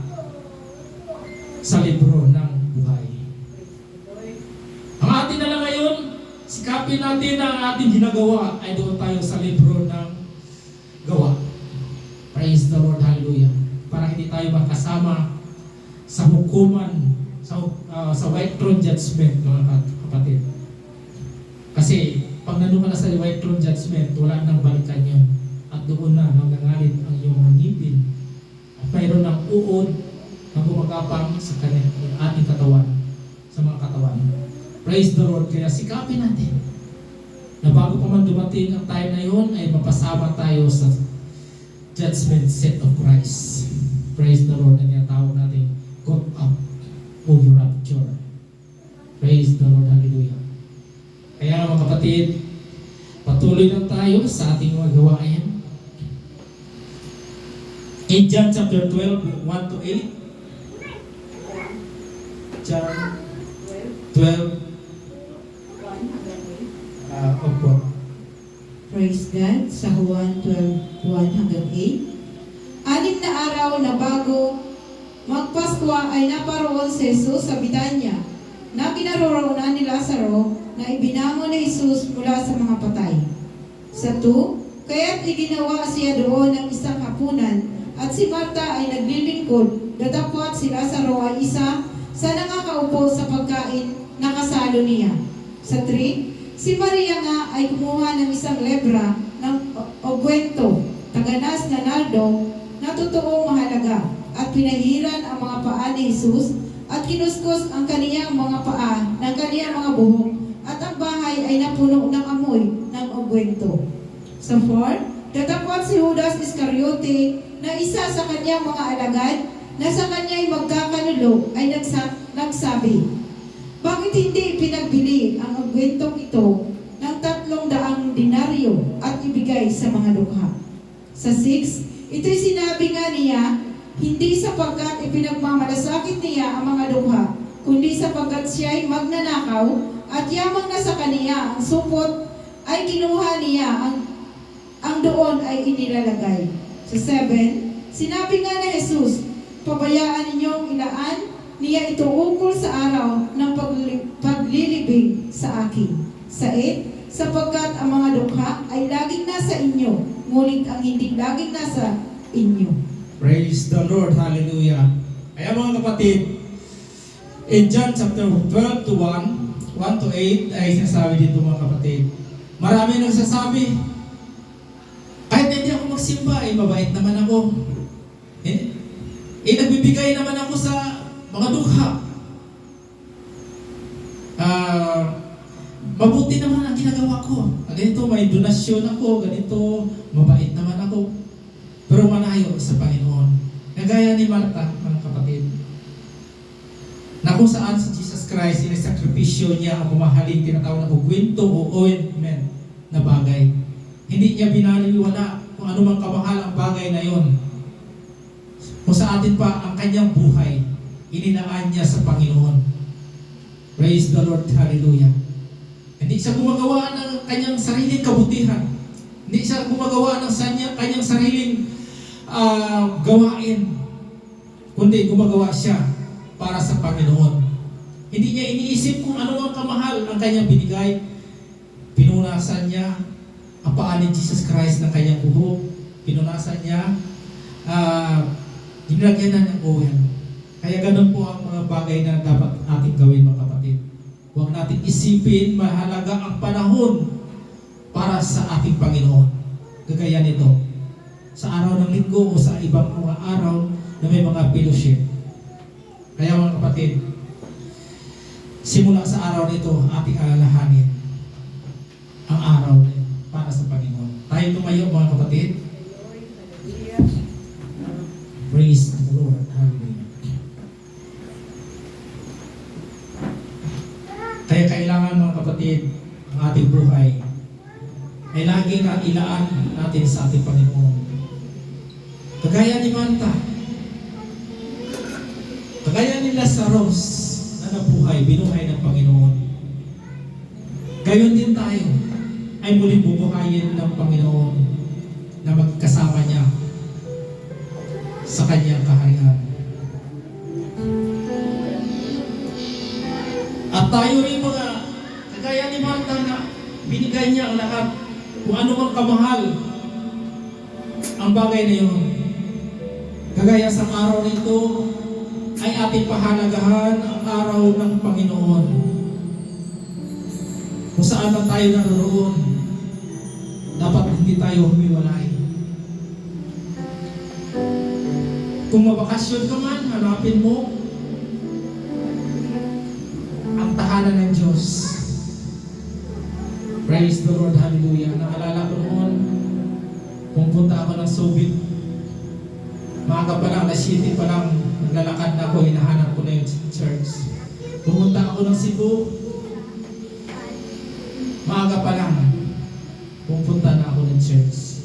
sa libro ng buhay. Ang atin na lang ngayon, sikapin natin na ang ating ginagawa ay doon tayo sa libro ng gawa. Praise the Lord, hallelujah. Para hindi tayo makasama sa hukuman, sa white throne judgment, mga kapatid. Kasi pag nandun ka na sa white throne judgment, wala nang balikan yun. At doon na nangangalit ang iyong mga ngipin. At mayroon ng uod na gumagapang sa ating katawan, sa mga katawan. Praise the Lord. Kaya sikapin natin na bago pa man dumating ang time na yun, ay mapasama tayo sa judgment seat of Christ. Praise the Lord. Na tawag natin caught up or rapture. Praise the Lord. Hallelujah. Kaya mga kapatid, patuloy lang tayo sa ating mga gawain. In John chapter 12, 1 to 8. John 12. Opo. Praise God. Sa Juan 12:1-8. 6 na araw na bago magpaskwa ay naparoon si Jesus sa Betania, na kinaroroonan ni Lazaro, na ibinangon ni Jesus mula sa mga patay. Sa 2, kaya't iginawa siya doon ng isang hapunan, at si Marta ay naglilingkod, datapwat si Lazaro ay isa sa nakakaupo sa pagkain na kasalo niya. Sa 3, si Maria nga ay kumuha ng isang lebra ng ogwento, taganas na nardo, na totoong mahalaga, at pinahiran ang mga paa ni Jesus, at kinuskos ang kaniyang mga paa ng kaniyang mga buhok, at ang bahay ay napuno ng amoy ng ogwento. Sa 4, datapwat si Judas Iscariote, na isa sa kaniyang mga alagad, na sa kanya'y magkakanulo, ay nagsabi, bakit hindi pinagbili ang ogwentong ito ng 300 denaryo at ibigay sa mga dukha? Sa 6, ito'y sinabi nga niya, hindi sapagkat ipinagmamalasakit niya ang mga dukha, kundi sapagkat siya'y magnanakaw, at yamang na sa kaniya ang supot ay kinuha niya, ang doon ay inilalagay. Sa 7, sinabi nga ni Jesus, pabayaan ninyong ilaan niya ito ukol sa araw ng paglilibing sa akin. Sa 8, sapagkat ang mga dukha ay laging nasa inyo, ngunit ang hindi laging nasa inyo. Praise the Lord. Hallelujah. Kaya mga kapatid, in John chapter 12 to 1 to 8, ay sinasabi dito mga kapatid, marami nagsasabi, kahit hindi ako magsimba, mabait naman ako. Nagbibigay naman ako sa mga dukha. Mabuti naman ang ginagawa ko. Ganito, may donasyon ako. Ganito, mabait naman ako. Pero malayo sa Panginoon. Nagaya ni Marta, mga kapatid, na kung saan si Jesus Christ, sinisakripisyo niya ang pumahaling tinatawag na ugwento o ointment na bagay. Hindi niya binaliwala kung ano mang kamahal ang bagay na yon. Kung sa atin pa ang kanyang buhay, ininaan niya sa Panginoon. Praise the Lord, hallelujah. Hindi siya gumagawa ng kanyang sariling kabutihan. Hindi siya gumagawa ng kanyang sariling gawain. Kundi gumagawa siya para sa Panginoon. Hindi niya iniisip kung ano ang kamahal ang kanyang binigay. Pinunasan niya ang paa ni Jesus Christ ng kanyang buhok. Pinunasan niya, dinagyan na ng oil. Kaya ganun po ang mga bagay na dapat ating gawin, mga kapatid. Huwag natin isipin, mahalaga ang panahon para sa ating Panginoon. Gagaya nito, sa araw ng linggo o sa ibang mga araw na may mga fellowship. Kaya mga kapatid, simula sa araw nito, ating alalahanin ang araw na ito para sa Panginoon. Tayo tumayo, mga kapatid. Praise the Lord. Hallelujah. ating buhay ay lagi na ilaan natin sa ating Panginoon. Kagaya ni Martha, kagaya ni Lazarus na nabuhay, binuhay ng Panginoon. Gayon din tayo ay muling bubuhayin ng Panginoon na magkasama niya sa kanyang kaharian. At tayo rin mga kagaya ni Martha na binigay niya ang lahat, kung ano mang kamahal ang bagay na yun. Kagaya sa araw nito ay ating pahalagahan ang araw ng Panginoon. Kung saan man tayo naroon, dapat hindi tayo humiwalay. Kung mabakasyon ka man, hanapin mo ang tahanan ng Diyos. Praise the Lord, hallelujah. Naalala ko noon, pumunta ako ng Soviet. Maaga pa lang, alas 7 pa lang, naglalakad na ako, hinahanap ko na yung church. Pumunta ako ng Cebu. Maaga pa lang, pupunta na ako ng church.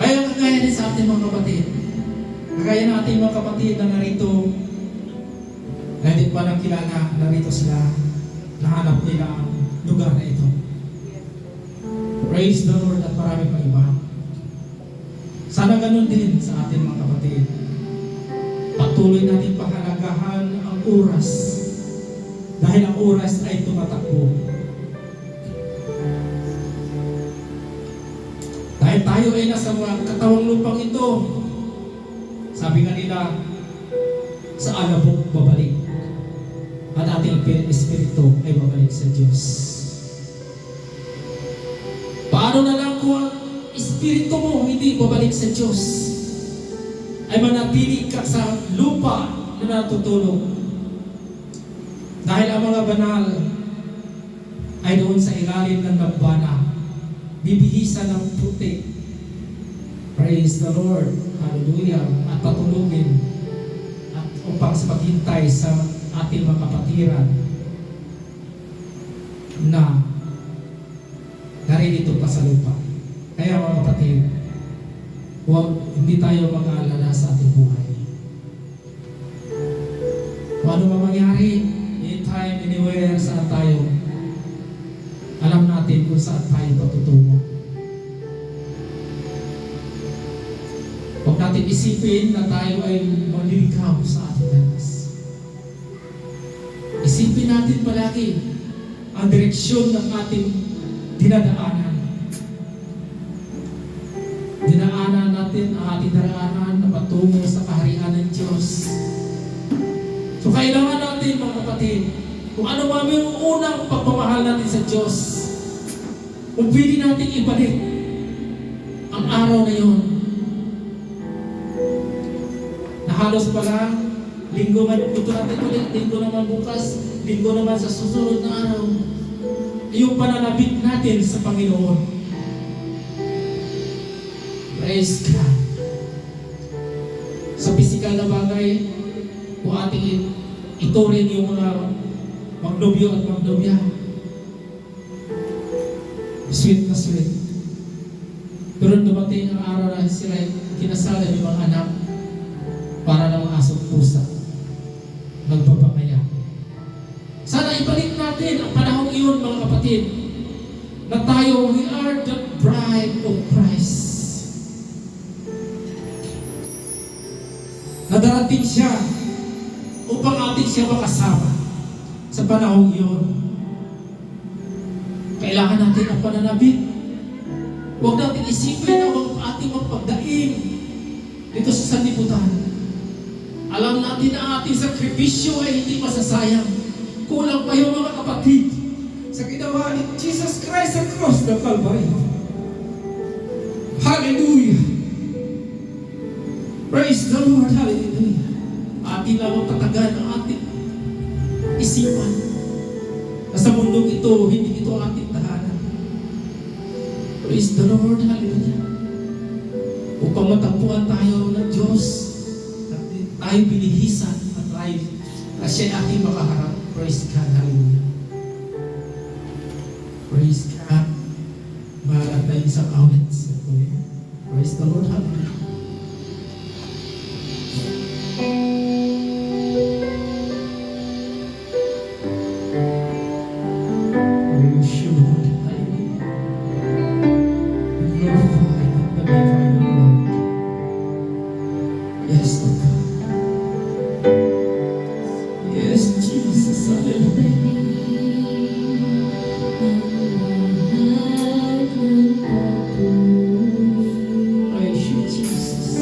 Kaya kagaya din sa ating mga kapatid. Kagaya ng ating mga kapatid na narito, na hindi pa nang kilala, narito sila, nahanap nila ang lugar na ito. Praise the Lord at marami pang iba. Sana ganun din sa ating mga kapatid. Patuloy natin pahalagahan ang oras dahil ang oras ay tumatakbo. Dahil tayo ay nasa katawang lupang ito, sabi nga nila, sa alabok babalik. At ating espiritu ay babalik sa Diyos. Paano na lang kung ang espiritu mo hindi babalik sa Diyos? Ay manatili ka sa lupa na natutulog. Dahil ang mga banal ay doon sa ilalim ng dambana, bibihisan ng putik. Praise the Lord. Hallelujah. At patulugin at upang sa paghintay sa ating mga kapatiran na naririto pa sa lupa. Kaya mga kapatid, hindi tayo mag-aalala sa ating buhay. Kung ano man mangyari, anytime, anywhere, saan tayo, alam natin kung saan tayo patutungo. Huwag natin isipin na tayo ay maliligaw sa ating lanas. Isipin natin palagi ang direksyon ng ating dinadaanan. Dinaanan natin ang ating daraanan na patungo sa kaharian ng Diyos. So kailangan natin mga kapatid, kung ano man yung unang pagmamahal natin sa Diyos, kung pwede natin ibalik ang araw na yun, na halos pa lang, linggo man ito natin ulit, linggo naman bukas, linggo naman sa susunod na araw, yung pananabik natin sa Panginoon. Praise God. Sa physical na bagay, kung ating iturin yung mga magnobyo at magnobya, sweet na sweet. Pero dumating ang araw na sila kinasala ng mga anak para ng mga asong pusa. Nagbabakaya. Sana ibalik natin ang panahong iyon mga kapatid, na tayo, we are the bride of Christ. Nadarating siya upang ating siya makasama sa panahong iyon. Kailangan natin ang pananabik. Huwag natin isipin na huwag ating mapagdaing dito sa sanlibutan. Alam natin na ang ating sakripisyo ay hindi masasayang. Kulang pa yung mga kapatid sa ginawa ni Jesus Christ sa cross ng Calvary. Hallelujah! Praise the Lord! Hallelujah! Ating lamang tatagan ang ating isipan na sa mundong ito, hindi ito ang ating tahanan. Praise the Lord! Hallelujah! Upang matagpuan tayo ng Diyos, tayo binihisan at tayo na siya ating makaharap. Praise God. Hallelujah. Praise God. Bahala tayo sa awit. Praise the Lord. Hallelujah. Praise you, Lord. Hallelujah. We glorify and magnify you, Lord. Yes, Lord God. Yes, Jesus. Hallelujah. Praise you, Jesus.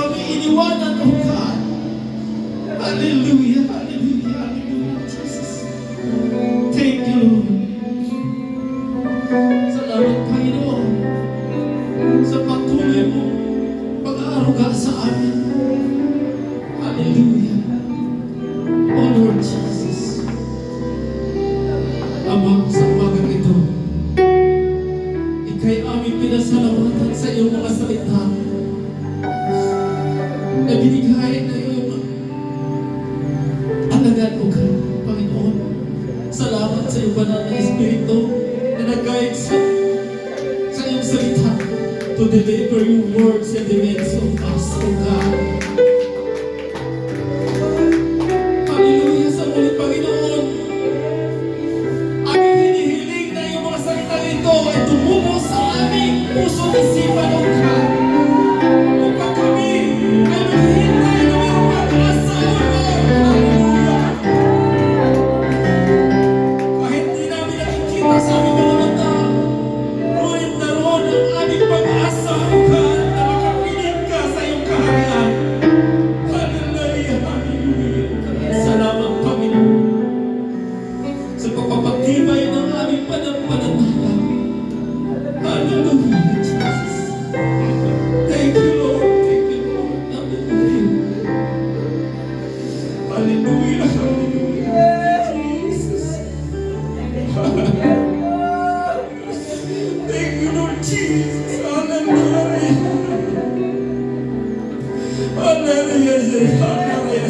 kami iniwanan, O God. Hallelujah, hallelujah, hallelujah, Jesus. Thank you, Lord. Salamat, Panginoon, sa patuloy mo pag-aaruga sa amin. Hallelujah. O Lord Jesus. Ama, sa umagang ito, ika'y aming pinasalamatan sa iyong mga salita na binigay na iyong alagad, O God, Panginoon. Salamat sa iyong banal na Espiritu na nag-guide sa iyong salita to deliver your words and the demands of us, O God. Hallelujah sa muli, Panginoon. Aming hinihiling na iyong mga salita nito ay tumubo sa aming puso at isipan, O God. Upang kami ay maghihintay na mayroong pag-asa, O Lord. Hallelujah. Kahit di namin nakikita sa aming mga mata, ngunit naroon ang aming pag-asa, O God, na makapiling ka sa iyong kaharian. Hallelujah, hallelujah. Salamat, Panginoon, sa pagpapatibay ng aming pananampalataya. Hallelujah, Jesus. Thank you, Lord. Thank you, Lord. Hallelujah. Hallelujah, hallelujah. Jesus. Thank you, Lord Jesus. Hallelujah. Hallelujah. Hallelujah.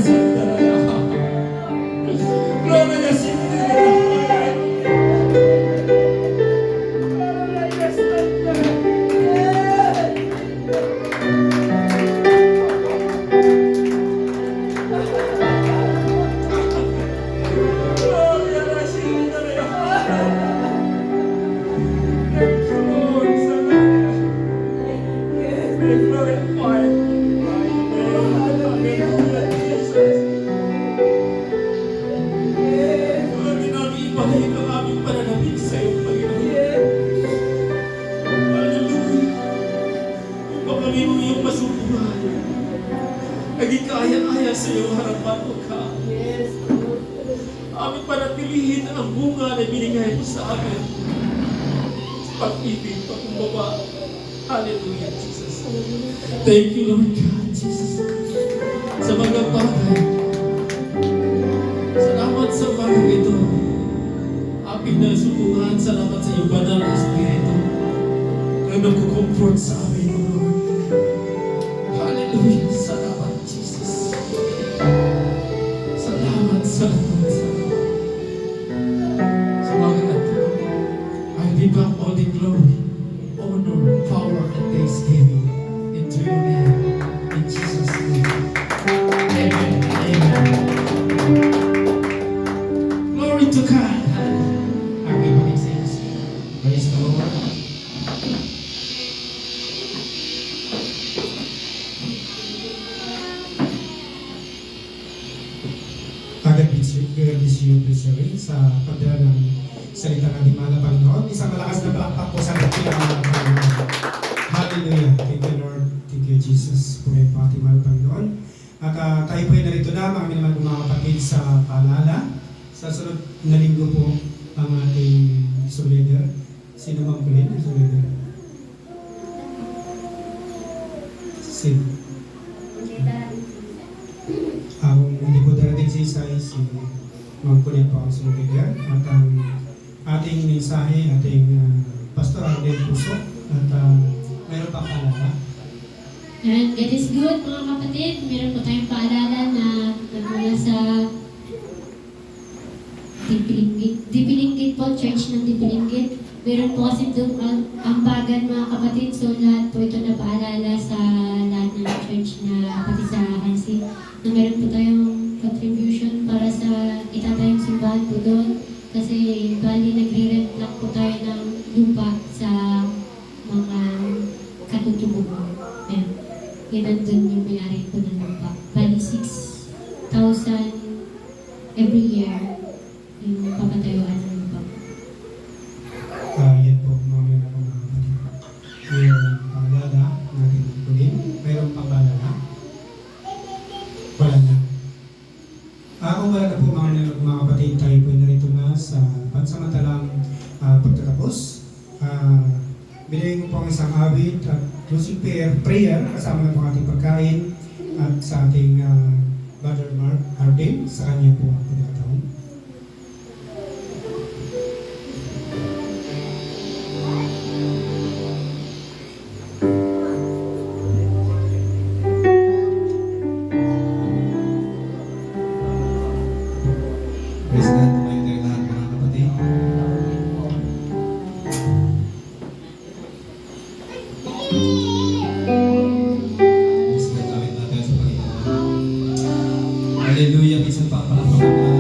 Gloria Ibahid ang aming pananabik sa iyong Panginoon. Hallelujah. Upang kami mo iyong masubuhan. Naging kaaya-aya sa iyong harapan, O God. Aming panatilihin ang bunga na binigay mo sa amin. Sa pag-ibig, pagkumbaba. Hallelujah, Jesus. Thank you, Lord God, Jesus. Sa mga bagay. Salamat sa bagay ito. Aming nasubuhan, salamat sa iyong banal na Espiritu na nagkukomfort sa amin, O Lord. Hallelujah. Salamat, Jesus. Salamat, salamat, salamat. Sa mga ito, I give up all the glory, honor, power, and thanksgiving into your name. In Jesus' name. Amen. Amen. Glory to God. Everybody says, praise the Lord. God bless you, President, sa pagdala ng salita ng Himala, Panginoon. Isang malakas na palakpak po sa ating Panginoon. Hallelujah. Thank you, Lord. Thank you, Jesus. Pumay po ating mahal, Panginoon. At tayo po ay narito na, mga naman mga kapatid sa paalala. Sa sunod na linggo po, ang ating leader. Sino mang kulin ang leader? Sino? Hindi po darating si Isay, si magkulit po ang leader. At ang ating mensahe, ating Pastor Arden Puso. At mayroon pa paalala. And it is good, mga kapatid. Meron po tayong paalala na nagmula sa Dipilingit po, Church ng Dipilingit. Meron po kasi doon ambagan, mga kapatid. So lahat po ito na paalala sa lahat ng church na pati sa Hansi. Na meron po tayong contribution para sa itatayong simbahan po doon. Kasi bali nagre-rent lang po tayo ng lupa sa mga katutubong. Ayan. Yan nandun yung may-ari po ng lupa. Bali 6,000 every year yung papatayuan ng lupa. Yan po, mga kapatid. Yung paalala natin kunin. Mayroon pang paalala. pansamantalang pagtatapos. Binigay ko po ang isang awit at closing prayer kasama ng ating pagkain at sa ating Brother Mark Arden, sa kanya po ang pagkakataon. Praise God, tumayo tayo lahat mga kapatid. Praise God, awit natin sa Panginoon. Hallelujah, isang pangpalakpakan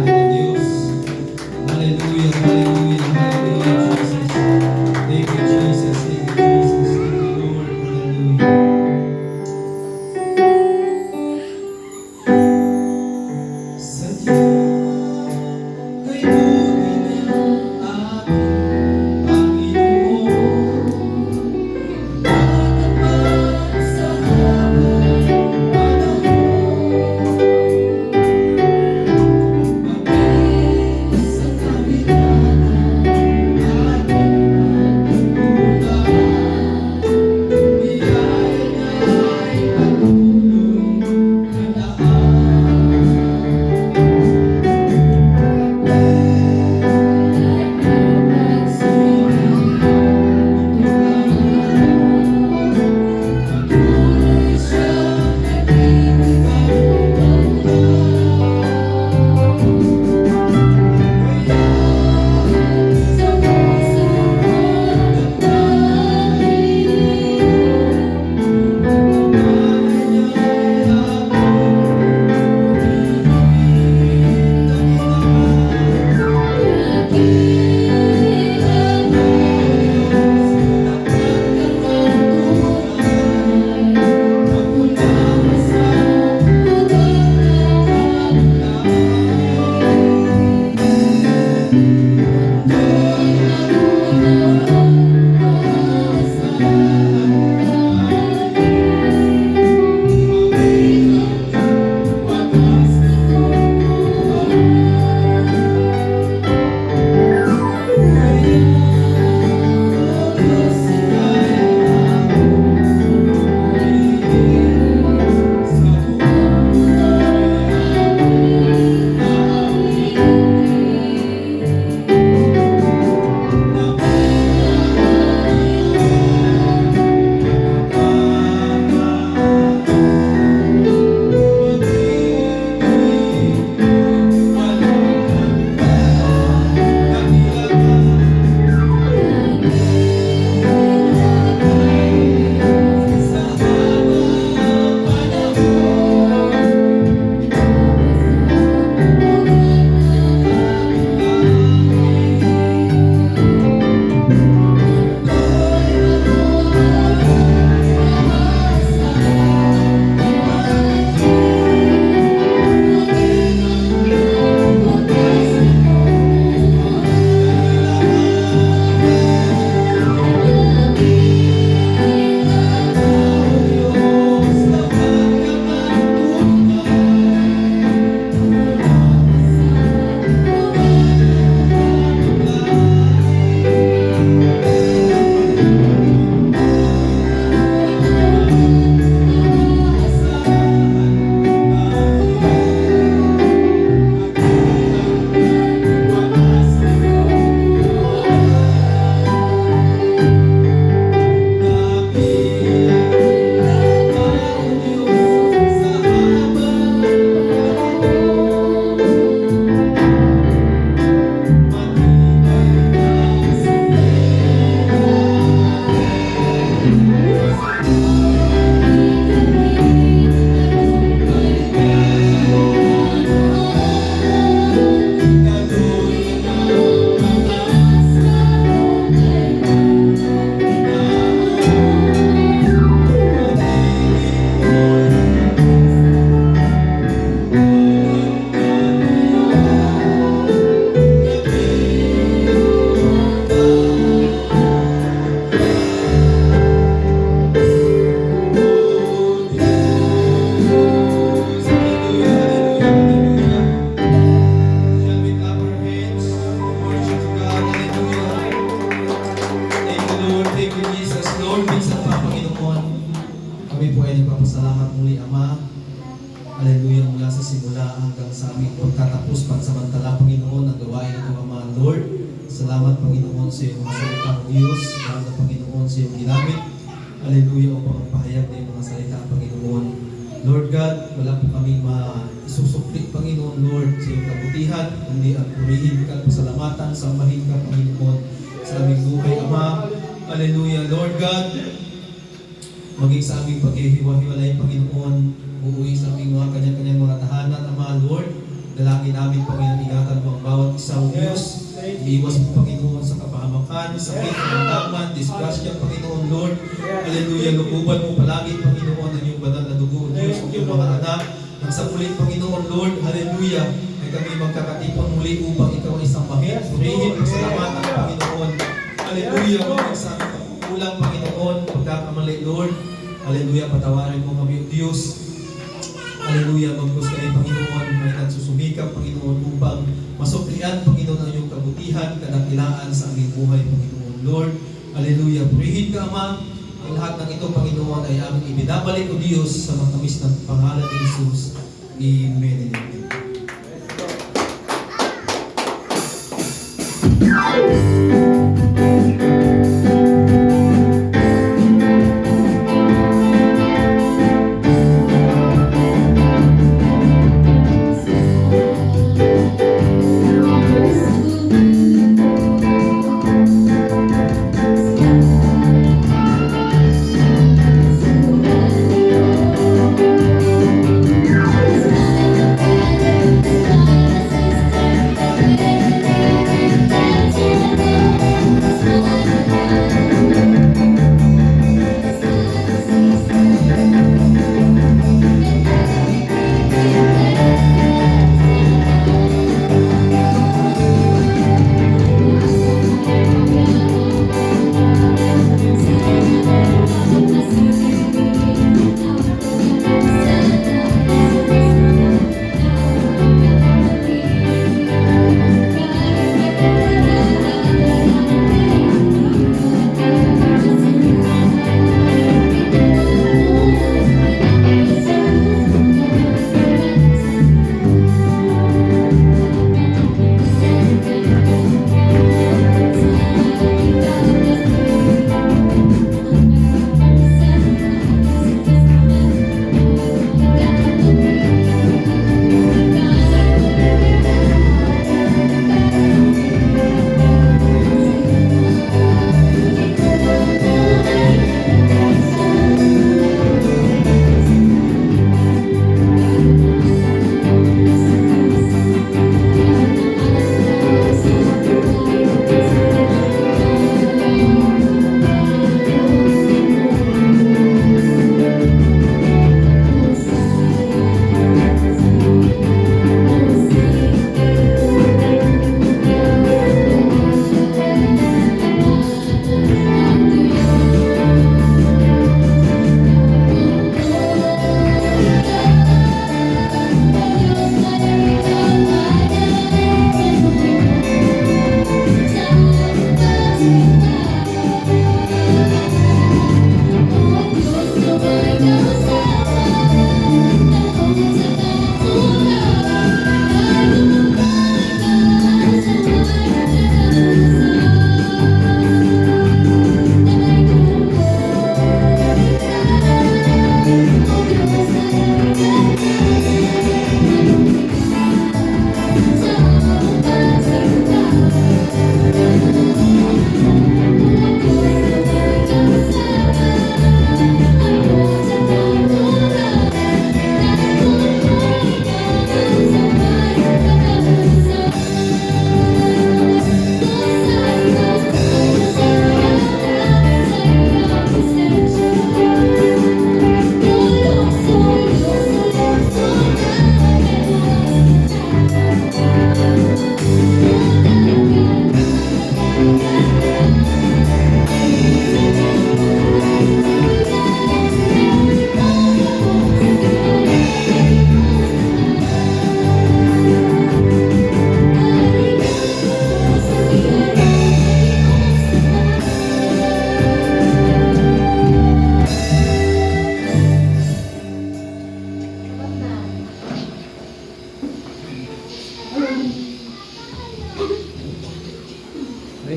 Holy Ama, Hallelujah, mula sa simula hanggang sa aming pagtatapos pansamantala, Panginoon, ang gawain ito, Ama, Lord. Salamat, Panginoon, sa iyong mga salita, Diyos. Salamat, Panginoon, sa iyong ginamit. Hallelujah, upang magpahayag na iyong mga salita, Panginoon. Lord God, wala po kaming maisusukli, Panginoon, Lord, sa iyong kabutihan, kundi ang purihin ka, pasalamatan, sambahin ka, Panginoon, sa aming buhay, Ama. Hallelujah, Lord God, maging sa aming paghihiwa-hiwalay, Panginoon, uuwi sa aming mga kanya-kanyang mga tahanan, Ama, Lord. Dalangin namin, Panginoon, ingatan mo ang bawat isang Diyos. Iiwas mo, Panginoon, sa kapahamakan, sakit, karamdaman, disgrasya, Panginoon, Lord. Hallelujah, lukuban mo palagi, Panginoon, ang iyong banal na dugo, Diyos, ang iyong mga anak. Nang sa mulit, Panginoon, Lord, hallelujah, ay kami magkakatipon muli upang ikaw ay sambahin, purihin, pasalamatan, Panginoon. Hallelujah, kung sa aming pagkukulang, Panginoon, pagkakamali, Lord. Hallelujah, patawarin mo kami, Diyos. Hallelujah, magpus kayo, Panginoon, may nagsusumikap, Panginoon, upang masuklian, Panginoon, ang iyong kabutihan, kadakilaan sa aming buhay, Panginoon, Lord. Hallelujah, purihin ka, Ama. Ang lahat ng ito, Panginoon, ay aming ibinabalik, O Diyos, sa matamis ng pangalan ni Jesus. Amen and amen.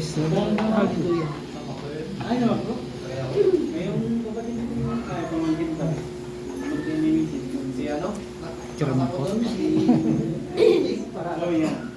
Praise the Lord. Hallelujah. Ano bro? Ngayong kapatid ko kaya pamangkin ka. Mag-mimisid. Si ano? Jerome po. Oh, yeah.